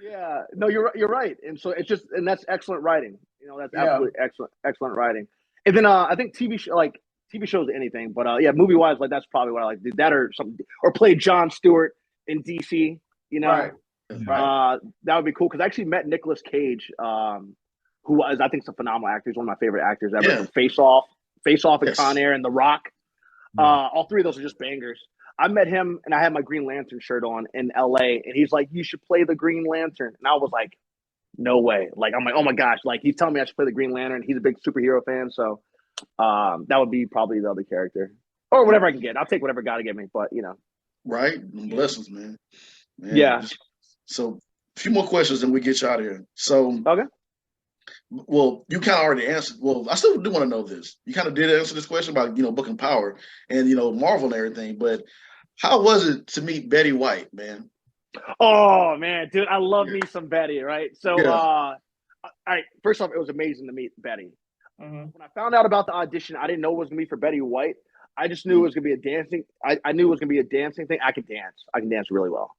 Yeah, no, you're right, and so it's just, and that's excellent writing. That's absolutely excellent writing. And then I think TV shows, anything, but movie wise, like, that's probably what I like. That or something, or play Jon Stewart in DC. Right. That would be cool because I actually met Nicolas Cage, who was, I think, is a phenomenal actor. He's one of my favorite actors ever. From Face Off, and Con Air, and The Rock. All three of those are just bangers. I met him, and I had my Green Lantern shirt on in LA, and he's like, "You should play the Green Lantern." And I was like, "No way!" Like, I'm like, "Oh my gosh!" Like, he's telling me I should play the Green Lantern. He's a big superhero fan, so that would be probably the other character, or whatever I can get. I'll take whatever God to get me, but Right? Blessings, man. Yeah. So, a few more questions, and we get you out of here. So, okay. Well, you kind of already answered. Well, I still do want to know this. You kind of did answer this question about, Book and Power and, Marvel and everything. But how was it to meet Betty White, man? Oh, man, dude, I love me some Betty, right? So, all right, first off, it was amazing to meet Betty. Mm-hmm. When I found out about the audition, I didn't know it was going to be for Betty White. I just knew it was going to be a dancing. I knew it was going to be a dancing thing. I could dance. I can dance really well.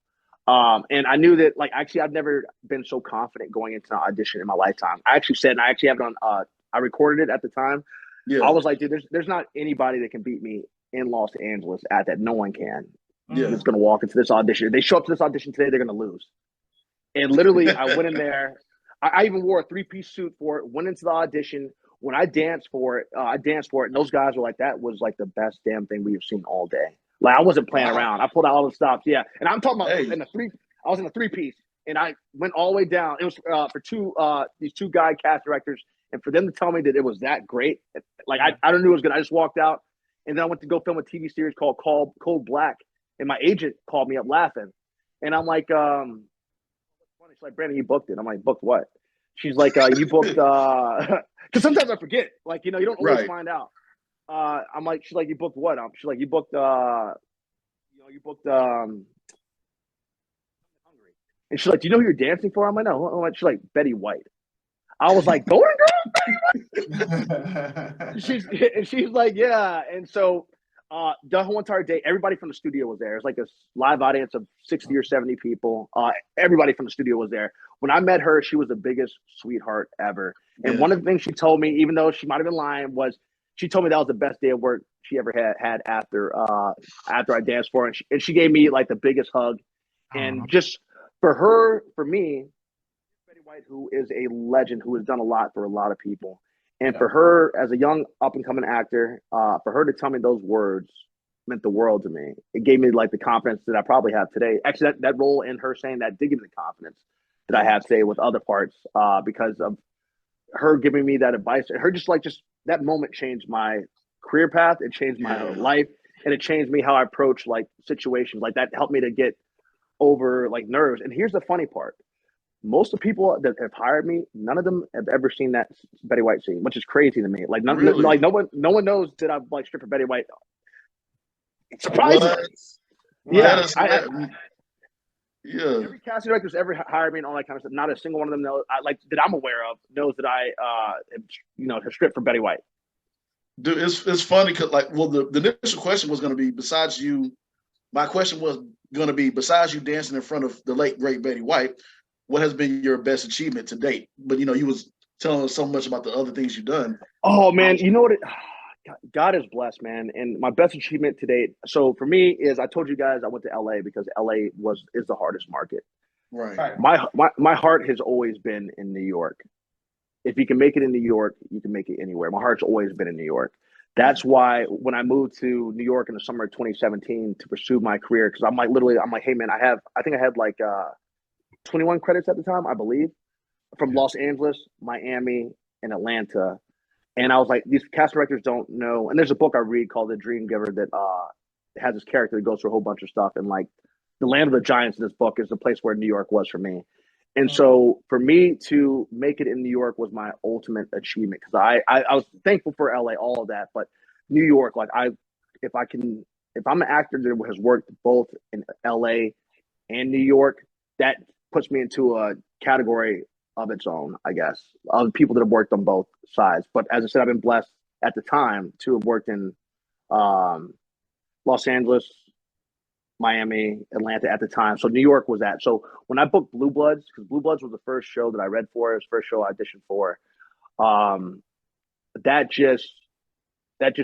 And I knew that, like, actually, I've never been so confident going into an audition in my lifetime. I actually said, and I actually have it on, I recorded it at the time. Yeah. I was like, dude, there's not anybody that can beat me in Los Angeles at that. No one can. Yeah. That's going to walk into this audition. If they show up to this audition today, they're going to lose. And literally, I went in there. I even wore a 3-piece suit for it, went into the audition. When I danced for it, and those guys were like, that was like the best damn thing we've seen all day. Like, I wasn't playing around. I pulled out all the stops. Yeah. And I'm talking about I was in a 3-piece. And I went all the way down. It was for these two guy cast directors, and for them to tell me that it was that great, like I don't know it was good. I just walked out, and then I went to go film a TV series called Cold Black, and my agent called me up laughing, and I'm like, she's like, Brandon, you booked it. I'm like, booked what? She's like, you booked, because sometimes I forget, like, you know, you don't always find out. I'm like, she's like, you booked what? She's like, you booked, you booked, Hungry. And she's like, do you know who you're dancing for? I'm like, no. She's like, Betty White. I was like, Golden Girl? she's like, yeah. And so the whole entire day, everybody from the studio was there. It was like a live audience of 60 or 70 people. Everybody from the studio was there. When I met her, she was the biggest sweetheart ever. And one of the things she told me, even though she might have been lying, was she told me that was the best day of work she ever had after I danced for her. And she gave me like the biggest hug. And just for me, Betty White, who is a legend, who has done a lot for a lot of people. And for her, as a young up-and-coming actor, for her to tell me those words meant the world to me. It gave me like the confidence that I probably have today. Actually, that role in her saying that did give me the confidence that I have today with other parts because of her giving me that advice. And her just that moment changed my career path. It changed my life, and it changed me how I approach like situations. Like that helped me to get over like nerves. And here's the funny part. Most of the people that have hired me, none of them have ever seen that Betty White scene, which is crazy to me. Like, no one knows that I've like stripped for Betty White. It's surprising. Yeah, every casting director who's ever hired me and all that kind of stuff, not a single one of them knows, that I'm aware of, knows that I, have stripped for Betty White. Dude, it's funny because the initial question was going to be besides you. My question was going to be besides you dancing in front of the late great Betty White, what has been your best achievement to date? But you was telling us so much about the other things you've done. Oh man, you know what? God is blessed, man. And my best achievement to date. So for me is I told you guys I went to LA because LA is the hardest market. Right. My heart has always been in New York. If you can make it in New York, you can make it anywhere. My heart's always been in New York. That's why when I moved to New York in the summer of 2017 to pursue my career, because I'm like, hey man, I think I had like 21 credits at the time, I believe, from Los Angeles, Miami, and Atlanta. And I was like, these cast directors don't know. And there's a book I read called The Dream Giver that has this character that goes through a whole bunch of stuff. And like the land of the giants in this book is the place where New York was for me. And so for me to make it in New York was my ultimate achievement because I was thankful for LA, all of that. But New York, like if I'm an actor that has worked both in LA and New York, that puts me into a category of its own, I guess, of people that have worked on both sides. But as I said, I've been blessed at the time to have worked in Los Angeles, Miami, Atlanta at the time. So New York was that. So when I booked Blue Bloods, because Blue Bloods was the first show that I read for, it was the first show I auditioned for. That just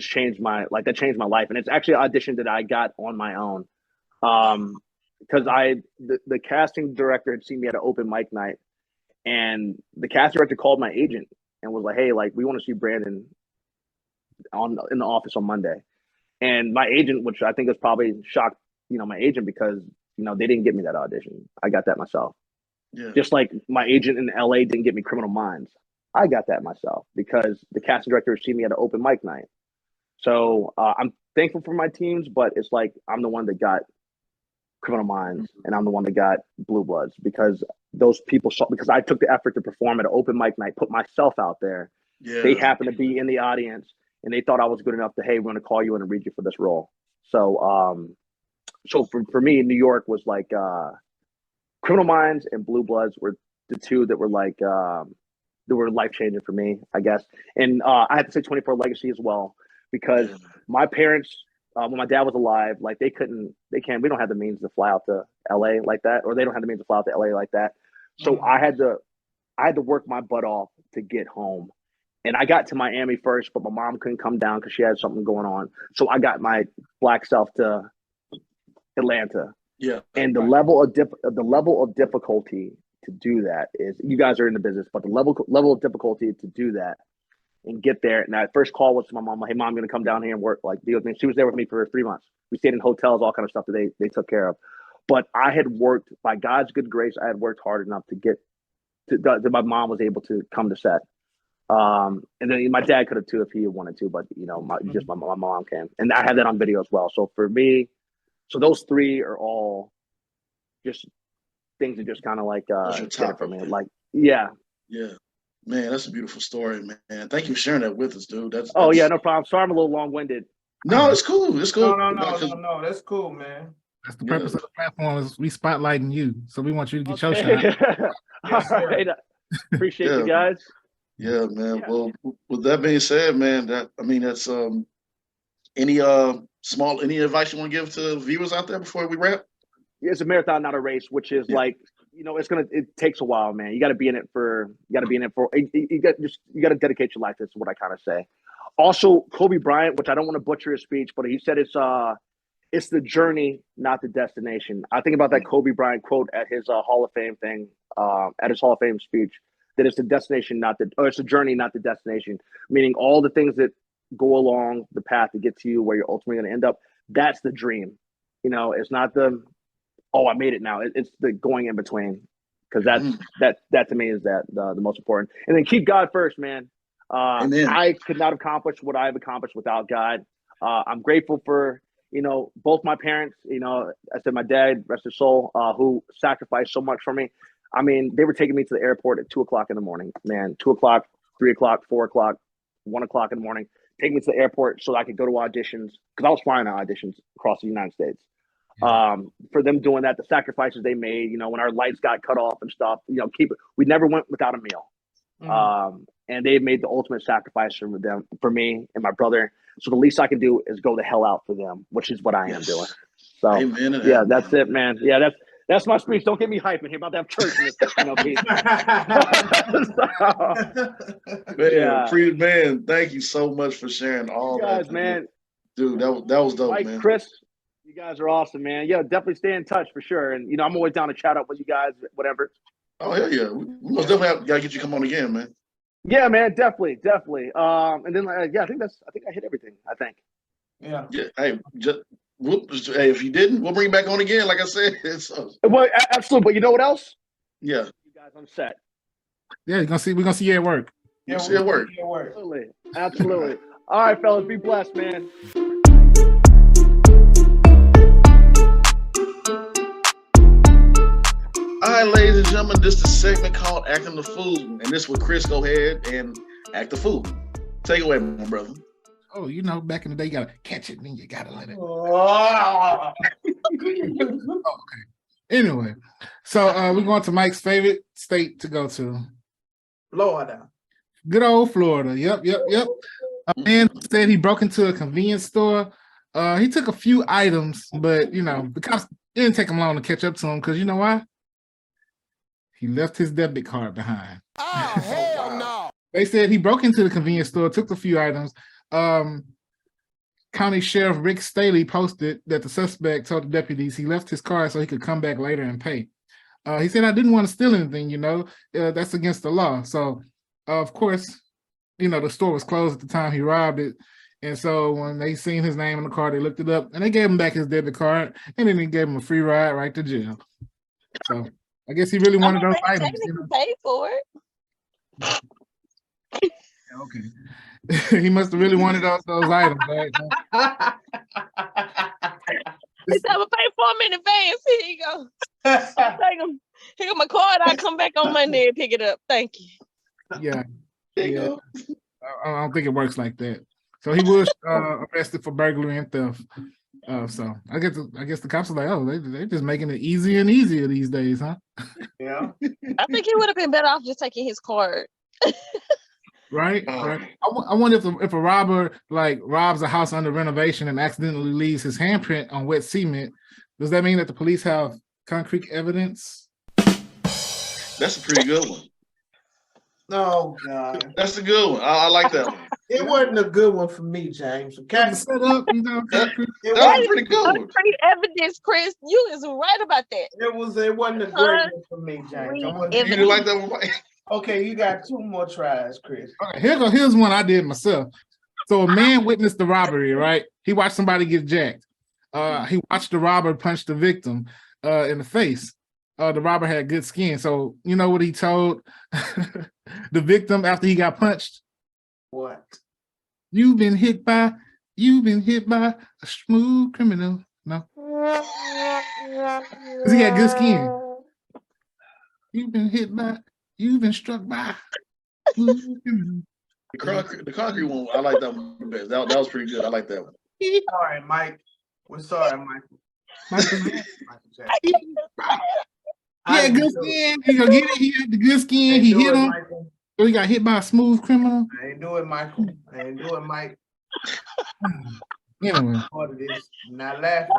changed my life. And it's actually an audition that I got on my own. Because the casting director had seen me at an open mic night, and the casting director called my agent and was like, "Hey, like we want to see Brandon in the office on Monday." And my agent, which I think was probably shocked, my agent because they didn't get me that audition. I got that myself. Yeah. Just like my agent in LA didn't get me Criminal Minds. I got that myself because the casting director seen me at an open mic night. So I'm thankful for my teams, but it's like I'm the one that got Criminal Minds and I'm the one that got Blue Bloods because those people saw, because I took the effort to perform at an open mic night, put myself out there. Yeah. They happened to be in the audience and they thought I was good enough to, hey, we're going to call you in and read you for this role. So, for me, New York was like Criminal Minds and Blue Bloods were the two that were like that were life changing for me, I guess. And I have to say 24 Legacy as well because my parents, when my dad was alive, like we don't have the means to fly out to LA like that, or they don't have the means to fly out to LA like that. So I had to work my butt off to get home. And I got to Miami first, but my mom couldn't come down because she had something going on. So I got my black self to Atlanta. Yeah. And the level of difficulty to do that is, you guys are in the business, but the level of difficulty to do that and get there. And that first call was to my mom, like, hey, mom, I'm going to come down here and work, like, deal with me. She was there with me for 3 months. We stayed in hotels, all kind of stuff that they took care of. But I had worked, by God's good grace, I had worked hard enough to get that my mom was able to come to set. And then my dad could have too if he wanted to, but just my mom came, and I had that on video as well. So for me, so those three are all just things that just kind of like did it for me. Like, yeah, man, that's a beautiful story, man. Thank you for sharing that with us, dude. That's yeah, no problem. Sorry, I'm a little long-winded. No, it's cool. It's cool. No, that's cool, man. That's the purpose of the platform, is we spotlighting you, so we want you to get your shot. Yes, all right. Appreciate you guys. Yeah, man. Yeah. Well, with that being said, man, that's any advice you want to give to viewers out there before we wrap? Yeah, it's a marathon, not a race, which is like, it takes a while, man. You got to be in it for you got to dedicate your life. That's what I kind of say. Also, Kobe Bryant, which I don't want to butcher his speech, but he said it's the journey, not the destination. I think about that Kobe Bryant quote at his Hall of Fame thing, at his Hall of Fame speech, that it's the destination, it's the journey, not the destination. Meaning all the things that go along the path to get to you where you're ultimately going to end up. That's the dream. It's not the, I made it now. It's the going in between, because that to me is the most important. And then keep God first, man. I could not have accomplished what I have accomplished without God. I'm grateful for, both my parents, I said my dad, rest his soul, who sacrificed so much for me. I mean, they were taking me to the airport at 2:00 in the morning, man, 2:00, 3:00, 4:00, 1:00 in the morning, taking me to the airport so I could go to auditions, because I was flying to auditions across the United States. For them doing that, the sacrifices they made, when our lights got cut off and stuff, we never went without a meal. And they made the ultimate sacrifice for me and my brother. So the least I can do is go the hell out for them, which is what I am doing. So that's it, man. Yeah, that's my speech. Don't get me hyping here about to have church in this piece. Man, thank you so much for sharing all guys, that, man. Dude, that was dope, man. Chris, you guys are awesome, man. Yeah, definitely stay in touch for sure. And I'm always down to chat up with you guys, whatever. Oh hell yeah, we most definitely gotta get you to come on again, man. Yeah, man, definitely. And then I think I hit everything. I think. Yeah. Hey, if you didn't, we'll bring you back on again. Like I said, well, absolutely. But you know what else? Yeah. You guys on set. Yeah, we're gonna see you at work. Yeah, see you at work. Absolutely. All right, fellas, be blessed, man. All right, ladies and gentlemen, this is the segment called Acting the Fool. And this is where Chris go ahead and act the fool. Take it away, my brother. Oh, back in the day, you gotta catch it, then you gotta let it. Okay. Anyway, so we're going to Mike's favorite state to go to. Florida. Good old Florida. Yep. A man said he broke into a convenience store. He took a few items, but the cops didn't take him long to catch up to him, because you know why? He left his debit card behind. Oh, hell no. They said he broke into the convenience store, took a few items. County Sheriff Rick Staley posted that the suspect told the deputies he left his car so he could come back later and pay. He said, I didn't want to steal anything, that's against the law. So, of course, the store was closed at the time he robbed it. And so when they seen his name in the car, they looked it up and they gave him back his debit card, and then they gave him a free ride right to jail. So I guess he really wanted those items. Paid for it. Okay. He must have really wanted those items, right? He said, I'm gonna pay for them in advance. Here you go. Take them. Here go my card. I'll come back on Monday and pick it up. Thank you. Yeah. I don't think it works like that. So he was arrested for burglary and theft. So I guess the cops are like, oh, they're just making it easier and easier these days, huh? Yeah. I think he would have been better off just taking his card. Right. I wonder if a robber robs a house under renovation and accidentally leaves his handprint on wet cement, does that mean that the police have concrete evidence? That's a pretty good one. Oh God, that's a good one. I like that one. It wasn't a good one for me, James. Okay, set up. That was pretty good one. Concrete evidence, Chris. You is right about that. It wasn't a great one for me, James. You didn't like that one? Okay, you got 2 more tries, Chris. Okay, here's one I did myself. So a man witnessed the robbery, right? He watched somebody get jacked. He watched the robber punch the victim. in the face. The robber had good skin. So you know what he told the victim after he got punched? What? You've been hit by a smooth criminal. No. Because he had good skin. You've been struck by a smooth criminal. The concrete one, I like that one the best. That was pretty good. I like that one. All right, Mike. We're sorry, Michael. Michael I can't He had good skin. He gonna get it. He had the good skin. He hit him. Michael. So he got hit by a smooth criminal. I ain't do it, Michael. I ain't do it, Mike. Anyway. Part of this. I'm not laughing.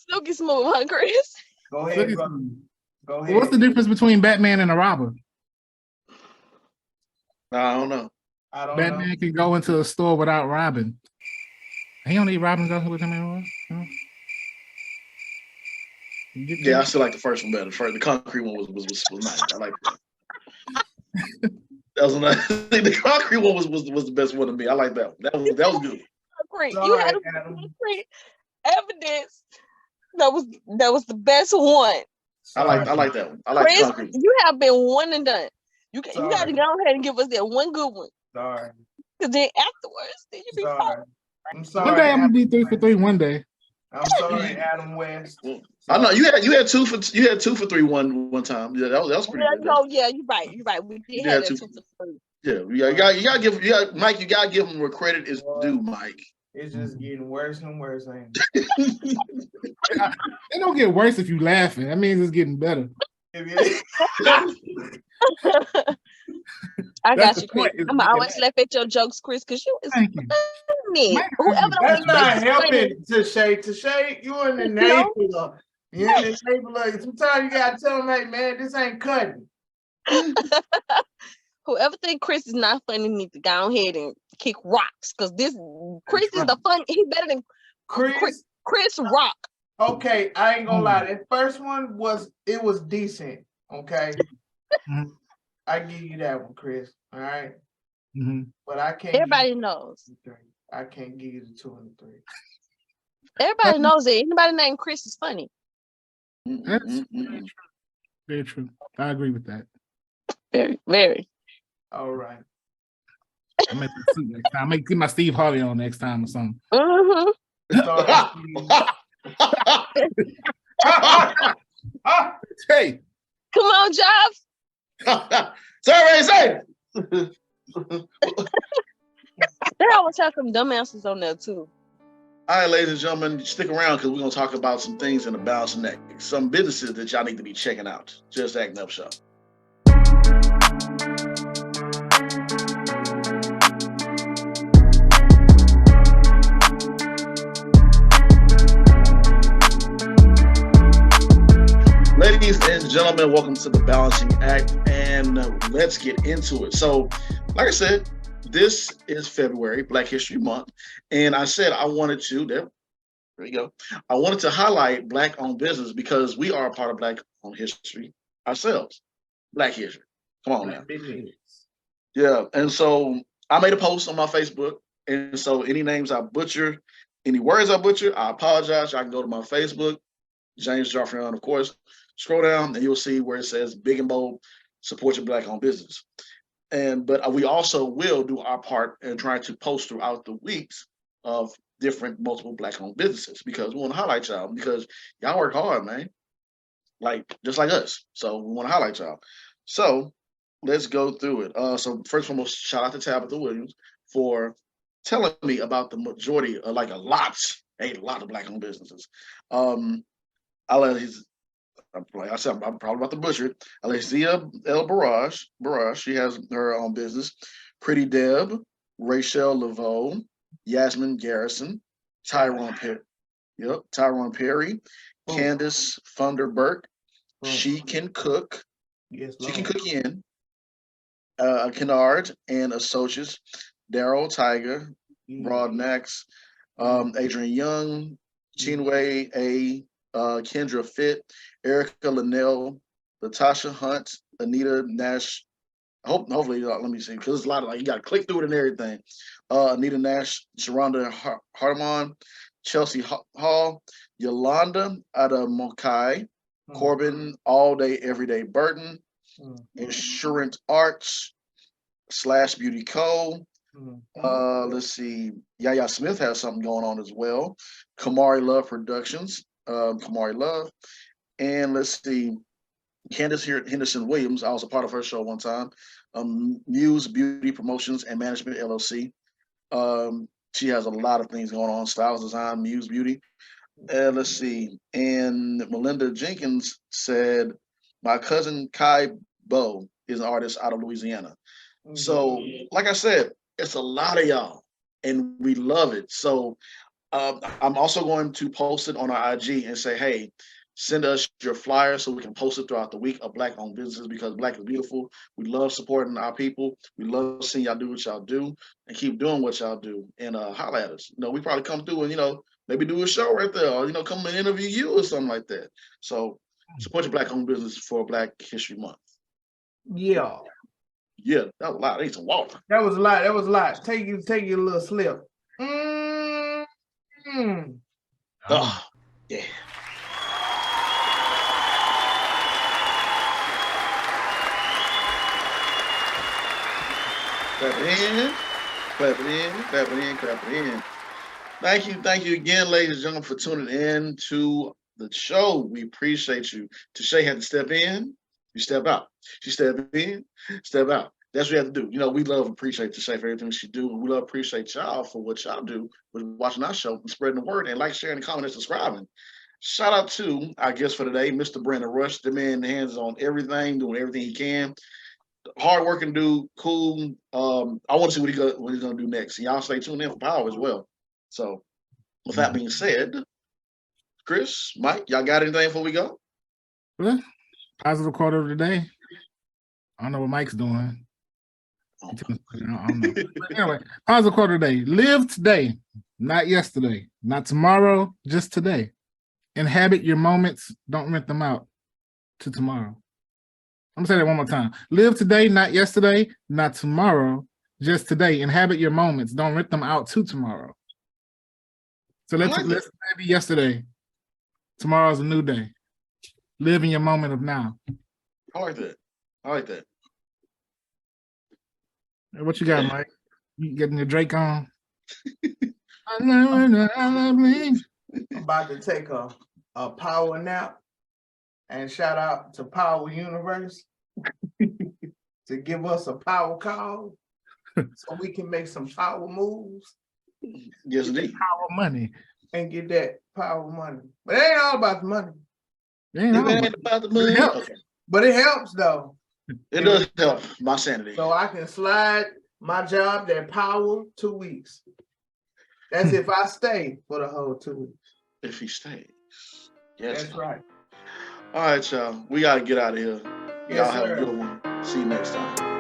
Silky smooth, huh, Chris? Go ahead, bro. Go ahead. What's the difference between Batman and a robber? I don't know. Batman can go into a store without robbing. He don't need Robin go with him anymore. Yeah, I still like the first one better. The concrete one was nice. I like that. That was nice. The concrete one was the best one to me. I like that one. That was good. Great. You had great evidence. That was the best one. I like that one. I like Chris, concrete. you have been one and done. You got to go ahead and give us that one good one. Sorry. Because then afterwards, then you be sorry. I'm sorry. One day I'm gonna be 3 for 3. One day. I'm sorry, Adam West. I know you had 2 for 3 one time. Yeah, that was pretty good. No, yeah, you're right. You're right. We did have that 2 for 3. Yeah, you gotta give Mike. You gotta give him where credit is due, Mike. It's just getting worse and worse. Ain't it? It don't get worse if you laughing. That means it's getting better. I got you, Chris. I'm always laugh at your jokes, Chris, because you is funny. Whoever that's not helping to shade. You in the neighborhood. You in the neighborhood. Sometimes you gotta tell them, hey man, this ain't cutting. Whoever think Chris is not funny needs to go ahead and kick rocks, because this Chris is the fun. He's better than Chris Rock. Okay, I ain't gonna lie. That first one was decent. Okay. I give you that one, Chris. All right. But I can't. Everybody knows. I can't give you the 2 and the 3. Everybody knows that anybody named Chris is funny. That's very true. I agree with that. Very, very. All right. I'll make the suit next time. I may get my Steve Harvey on next time or something. Hey. Come on, Jobs. Say. They always have some dumbasses on there too. All right, ladies and gentlemen, stick around because we're gonna talk about some things in the balancing act, some businesses that y'all need to be checking out. Just Acting Up Show. Ladies and gentlemen, welcome to the Balancing Act, and let's get into it. So, like I said, this is February, Black History Month, and I said I wanted to, there we go, I wanted to highlight Black-owned business because we are a part of Black-owned history ourselves. Black history. Come on now. Yeah, and so I made a post on my Facebook, and so any names I butcher, any words I butcher, I apologize. I can go to my Facebook, James Joffrion, of course. Scroll down and you'll see where it says big and bold, support your Black-owned business. But we also will do our part in trying to post throughout the weeks of different multiple Black-owned businesses because we want to highlight y'all because y'all work hard, man. Like just like us. So we want to highlight y'all. So let's go through it. So first and foremost, shout out to Tabitha Williams for telling me about the majority of like a lot of Black-owned businesses. Like I said, I'm probably about to butcher it. Alexia El Barrage, she has her own business. Pretty Deb, Rachel Laveau, Yasmin Garrison, Tyrone Perry, Candace Funderburk. She Can Cook. Yes, She Can Cook in. Kennard and Associates, Daryl Tiger, Broadnax, Adrian Young, Chinwe A. Kendra Fitt, Erica Linnell, Latasha Hunt, Anita Nash. Hopefully, let me see, because there's a lot of you got to click through it and everything. Anita Nash, Sharonda Harmon, Chelsea Hall, Yolanda Adamokai, Corbin, All Day, Everyday Burton, Insurance Arts, Slash Beauty Co. Let's see. Yaya Smith has something going on as well. Kamari Love Productions, Kamari Love. And let's see. Candace Henderson Williams, I was a part of her show one time. Muse Beauty Promotions and Management LLC. She has a lot of things going on. Styles Design, Muse Beauty. Let's see. And Melinda Jenkins said, my cousin Kai Bo is an artist out of Louisiana. So, like I said, it's a lot of y'all, and we love it. So, I'm also going to post it on our IG and say, hey, send us your flyer so we can post it throughout the week of Black-owned businesses, because Black is beautiful. We love supporting our people. We love seeing y'all do what y'all do and keep doing what y'all do. And holler at us. We probably come through and, maybe do a show right there, or, come and interview you or something like that. So support your Black-owned business for Black History Month. Yeah. Yeah, that was a lot. I need some water. That was a lot. Take your little slip. Oh, yeah. Clap it in. Thank you again, ladies and gentlemen, for tuning in to the show. We appreciate you. Tashay had to step in, you step out. She step in, step out. That's what you have to do. We love and appreciate Tashay for everything she do. And we love and appreciate y'all for what y'all do with watching our show and spreading the word and sharing, commenting, and subscribing. Shout out to our guest for today, Mr. Brandon Rush. The man hands on everything, doing everything he can. Hardworking dude, cool. I want to see what he's gonna do next. And y'all stay tuned in for Power as well. So, with that being said, Chris, Mike, y'all got anything before we go? Well, positive quote of the day. I don't know what Mike's doing. I don't know. But anyway, positive quote of the day. Live today, not yesterday. Not tomorrow, just today. Inhabit your moments. Don't rent them out to tomorrow. I'm gonna say that one more time. Live today, not yesterday, not tomorrow, just today. Inhabit your moments. Don't rent them out to tomorrow. So let's maybe yesterday. Tomorrow's a new day. Live in your moment of now. I like that. What you got, Mike? You getting your Drake on? I'm about to take a power nap, and shout out to Power Universe to give us a power call so we can make some power moves. Yes, indeed. Power money. And get that power money. But it ain't all about the money. It ain't about the money. Okay. But it helps, though. It does help my sanity. So I can slide my job, that power, 2 weeks. That's if I stay for the whole 2 weeks. If he stays. Yes. That's right. All right, y'all. We got to get out of here. Yes, y'all have sir. a good one. See you next time.